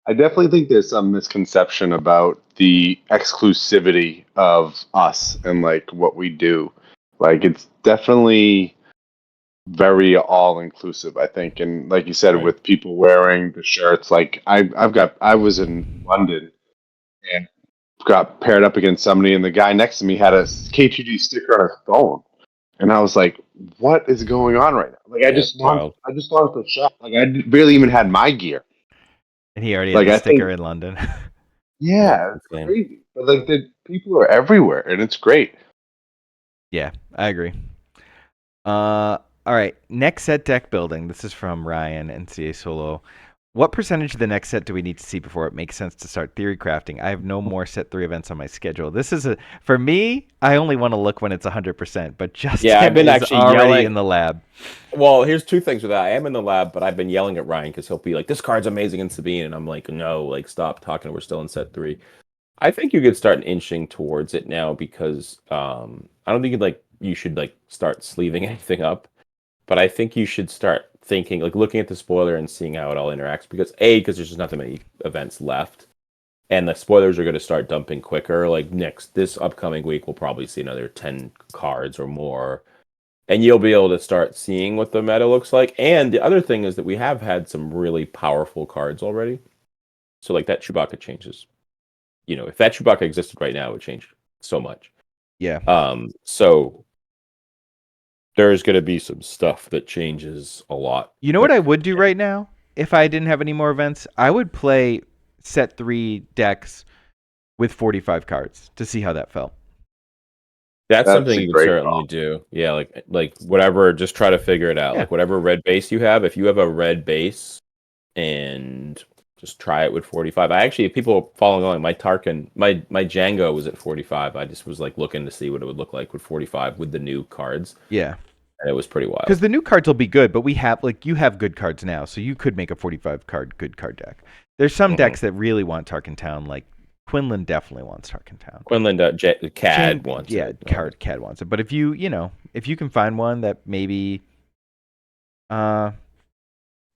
Speaker 4: I definitely think there's some misconception about the exclusivity of us and like what we do. Like it's definitely very all inclusive, I think. And like you said, with people wearing the shirts, like I was in London and got paired up against somebody, and the guy next to me had a KTOD sticker on his phone. And I was like, what is going on right now? Like I just launched the shop. Like I barely even had my gear.
Speaker 1: And he already had the sticker in London.
Speaker 4: Yeah, it's crazy. But like the people are everywhere, and it's great.
Speaker 1: Yeah, I agree. All right, next set deck building. This is from Ryan and CA Solo. What percentage of the next set do we need to see before it makes sense to start theory crafting? I have no more set 3 events on my schedule. This is for me. I only want to look when it's 100%. But Justin
Speaker 2: I've been
Speaker 1: is
Speaker 2: actually
Speaker 1: already
Speaker 2: yelling
Speaker 1: in the lab.
Speaker 2: Well, here's 2 things with that. I am in the lab, but I've been yelling at Ryan because he'll be like, "This card's amazing in Sabine," and I'm like, "No, like stop talking. We're still in set 3." I think you could start inching towards it now because I don't think you should start sleeving anything up, but I think you should start thinking looking at the spoiler and seeing how it all interacts because there's just not that many events left, and the spoilers are going to start dumping quicker. Like this upcoming week, we'll probably see another 10 cards or more, and you'll be able to start seeing what the meta looks like. And the other thing is that we have had some really powerful cards already, so like that Chewbacca changes. If that Chewbacca existed right now, it would change so much.
Speaker 1: Yeah.
Speaker 2: So there's going to be some stuff that changes a lot.
Speaker 1: You know what I would do right now if I didn't have any more events? I would play set 3 decks with 45 cards to see how that felt.
Speaker 2: That's something
Speaker 4: a
Speaker 2: you can
Speaker 4: great
Speaker 2: certainly
Speaker 4: call.
Speaker 2: do. Yeah, like whatever, just try to figure it out.
Speaker 1: Yeah.
Speaker 2: Like whatever red base you have, if you have a red base and just try it with 45. I actually, if people are following along, my Django was at 45. I just was like looking to see what it would look like with 45 with the new cards.
Speaker 1: Yeah.
Speaker 2: And it was pretty wild.
Speaker 1: Because the new cards will be good, but you have good cards now, so you could make a 45 card good card deck. There's some decks that really want Tarkin Town, like Quinlan definitely wants Tarkin Town.
Speaker 2: Quinlan, Cad wants
Speaker 1: it. Yeah, Cad wants it. But if you can find one that maybe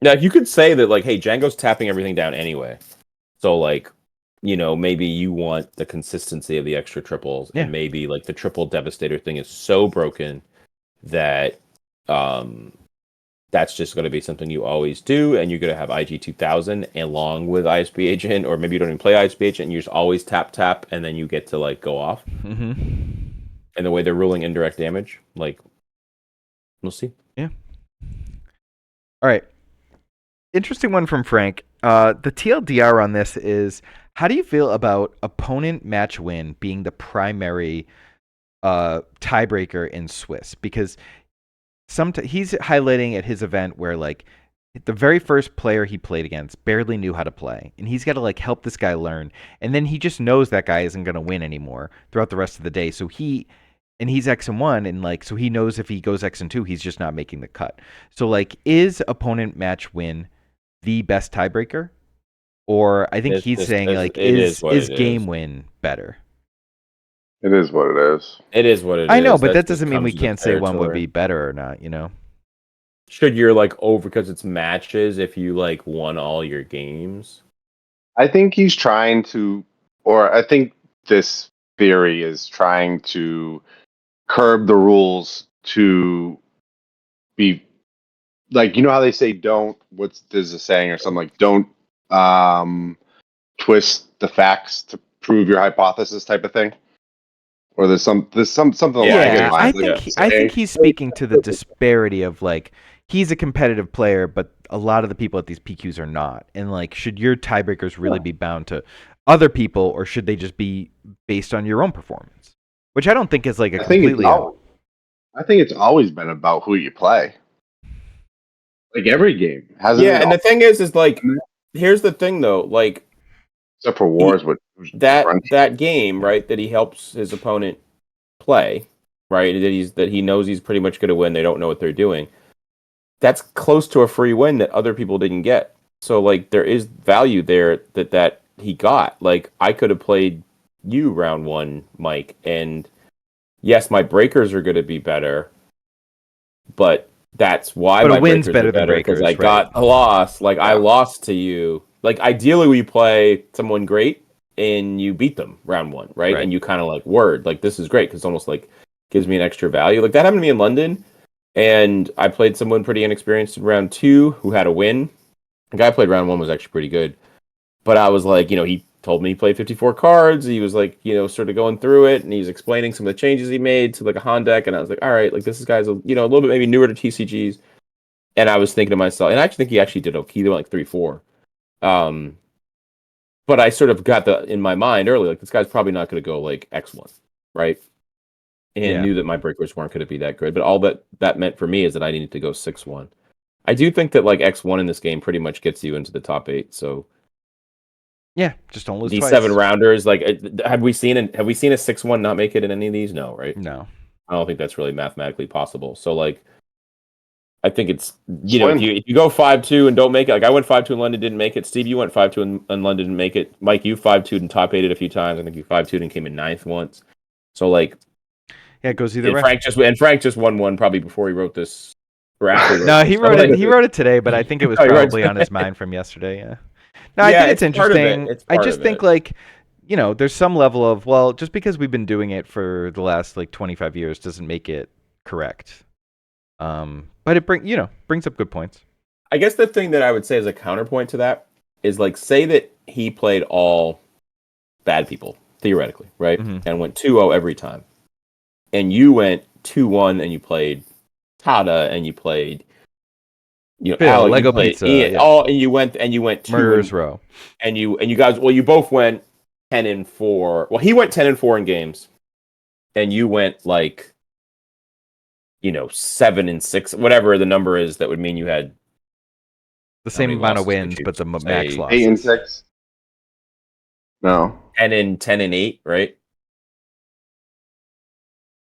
Speaker 2: now, if you could say that, like, hey, Django's tapping everything down anyway. So, like, maybe you want the consistency of the extra triples. Yeah. And maybe, like, the triple Devastator thing is so broken that that's just going to be something you always do. And you're going to have IG 2000 along with ISB Agent. Or maybe you don't even play ISB Agent and you just always tap, and then you get to, like, go off.
Speaker 1: Mm-hmm.
Speaker 2: And the way they're ruling indirect damage, like, we'll see.
Speaker 1: Yeah. All right. Interesting one from Frank. The TLDR on this is, how do you feel about opponent match win being the primary tiebreaker in Swiss? Because he's highlighting at his event where, like, the very first player he played against barely knew how to play, and he's got to, like, help this guy learn, and then he just knows that guy isn't going to win anymore throughout the rest of the day. So he's X and 1, and, like, so he knows if he goes X and 2, he's just not making the cut. So, like, is opponent match win the best tiebreaker? Or I think he's saying, like, is game win better?
Speaker 4: It is what it is.
Speaker 2: It is what it is.
Speaker 1: I know, but that doesn't mean we can't say one would be better or not,
Speaker 2: Should you're, like, over because it's matches if you, like, won all your games?
Speaker 4: I think he's trying to, or I think this theory is trying to curb the rules to be, like, how they say there's a saying or something like, don't twist the facts to prove your hypothesis type of thing. Or there's something
Speaker 1: yeah, I think he's speaking to the disparity of, like, he's a competitive player, but a lot of the people at these PQs are not. And, like, should your tiebreakers really be bound to other people, or should they just be based on your own performance? Which I don't think is, like, I think
Speaker 4: it's always been about who you play. Like, every game hasn't.
Speaker 2: Yeah, and the thing is like, here's the thing though, like,
Speaker 4: except for wars with
Speaker 2: that game, right? That he helps his opponent play, right? That he knows he's pretty much going to win. They don't know what they're doing. That's close to a free win that other people didn't get. So, like, there is value there that he got. Like, I could have played you round 1, Mike, and yes, my breakers are going to be better, but that's why my
Speaker 1: win's
Speaker 2: breakers
Speaker 1: better than breakers.
Speaker 2: I got a loss. Like, I lost to you. Like, ideally, we play someone great and you beat them round 1, right? And you kind of, like, like, this is great because it's almost, like, gives me an extra value. Like, that happened to me in London, and I played someone pretty inexperienced in round 2 who had a win. The guy I played round 1 was actually pretty good. But I was like, he told me he played 54 cards. He was, like, sort of going through it, and he was explaining some of the changes he made to, like, a Han deck, and I was like, all right, like, this guy's, a little bit maybe newer to TCGs. And I was thinking to myself, and I actually think he actually did okay. He went, like, 3-4. But I sort of got in my mind early, like, this guy's probably not going to go, like, X1, right? And knew that my breakers weren't going to be that good. But all that meant for me is that I needed to go 6-1. I do think that, like, X1 in this game pretty much gets you into the top 8. So
Speaker 1: yeah, just don't lose
Speaker 2: these
Speaker 1: twice.
Speaker 2: 7 rounders. Like, have we seen a 6-1 not make it in any of these? No, right?
Speaker 1: No,
Speaker 2: I don't think that's really mathematically possible. So, like, I think it's, if you go 5-2 and don't make it, like, I went 5-2 in London, didn't make it. Steve, you went 5-2 in London, didn't make it. Mike, you 5-2 and top 8'd a few times. I think you 5-2 and came in 9th once. So, like,
Speaker 1: yeah, it goes either way.
Speaker 2: Frank just won one probably before he wrote this. Or after
Speaker 1: no, he wrote it. He wrote it today, but I think it was probably on his mind from yesterday. Yeah. No, I think it's interesting. I just think, like, there's some level of, well, just because we've been doing it for the last, like, 25 years doesn't make it correct. But it brings up good points.
Speaker 2: I guess the thing that I would say as a counterpoint to that is, like, say that he played all bad people theoretically, right? Mm-hmm. And went 2-0 every time. And you went 2-1 and you played Tada, and you played,
Speaker 1: Phil,
Speaker 2: Alec,
Speaker 1: Lego
Speaker 2: you played
Speaker 1: Pizza,
Speaker 2: Ian,
Speaker 1: yeah.
Speaker 2: all, and you went 2
Speaker 1: Murderers Row,
Speaker 2: and you guys, well, you both went 10-4. Well, he went 10-4 in games, and you went like, 7-6, whatever the number is. That would mean you had
Speaker 1: the same amount of wins, but the max losses.
Speaker 4: 8-6. No.
Speaker 2: 10-8, right?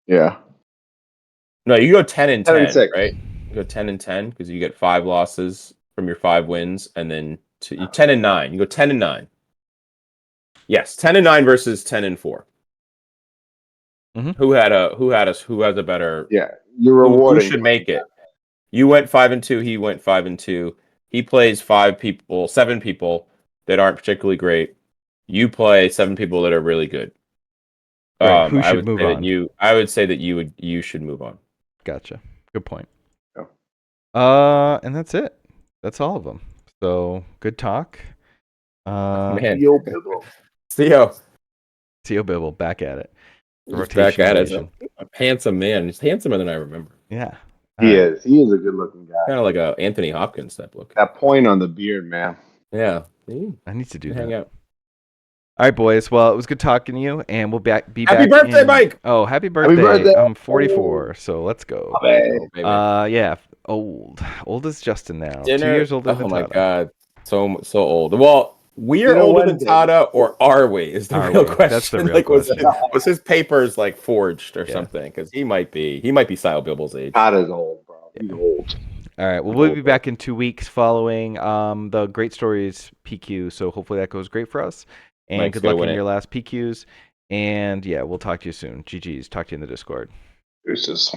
Speaker 4: Yeah.
Speaker 2: No, you go 10-10,
Speaker 4: 10-6.
Speaker 2: right? You go 10-10 because you get 5 losses from your 5 wins, and then 10-9. You go 10-9. Yes, 10-9 versus 10-4.
Speaker 1: Mm-hmm.
Speaker 2: Who has a better?
Speaker 4: Yeah, you're rewarding.
Speaker 2: Who should make it? You went 5-2. He went 5-2. He plays 7 people that aren't particularly great. You play 7 people that are really good.
Speaker 1: Right. Who should move on?
Speaker 2: I would say that you should move on.
Speaker 1: Gotcha. Good point.
Speaker 4: Yeah.
Speaker 1: And that's it. That's all of them. So good talk.
Speaker 2: Man,
Speaker 4: Theo
Speaker 1: Bibble back at it.
Speaker 2: He's back at it. A handsome man. He's handsomer than I remember.
Speaker 1: Yeah.
Speaker 4: He is. He is a good-looking guy.
Speaker 2: Kind of like a Anthony Hopkins type look.
Speaker 4: That point on the beard, man.
Speaker 2: Yeah.
Speaker 1: I need to do
Speaker 2: hang
Speaker 1: that.
Speaker 2: out.
Speaker 1: All right, boys. Well, it was good talking to you, and we'll be back.
Speaker 2: Happy birthday, Mike!
Speaker 1: Oh, happy birthday! I'm 44, so let's go. Yeah, old as Justin now. 2 years older than
Speaker 2: Tada.
Speaker 1: Tada.
Speaker 2: God, so old. Well, we are older than Tada, or are we? Is the real question.
Speaker 1: That's the real question.
Speaker 2: Was his papers like forged or something? Because he might be Sile Bibble's age.
Speaker 4: Tada's old, bro. He's old.
Speaker 1: All right. Well, we'll be back in 2 weeks following the Great Stories PQ. So hopefully that goes great for us. And
Speaker 2: Mike's
Speaker 1: good luck in
Speaker 2: it.
Speaker 1: your last PQs. And yeah, we'll talk to you soon. GG's. Talk to you in the Discord.
Speaker 4: Deuces.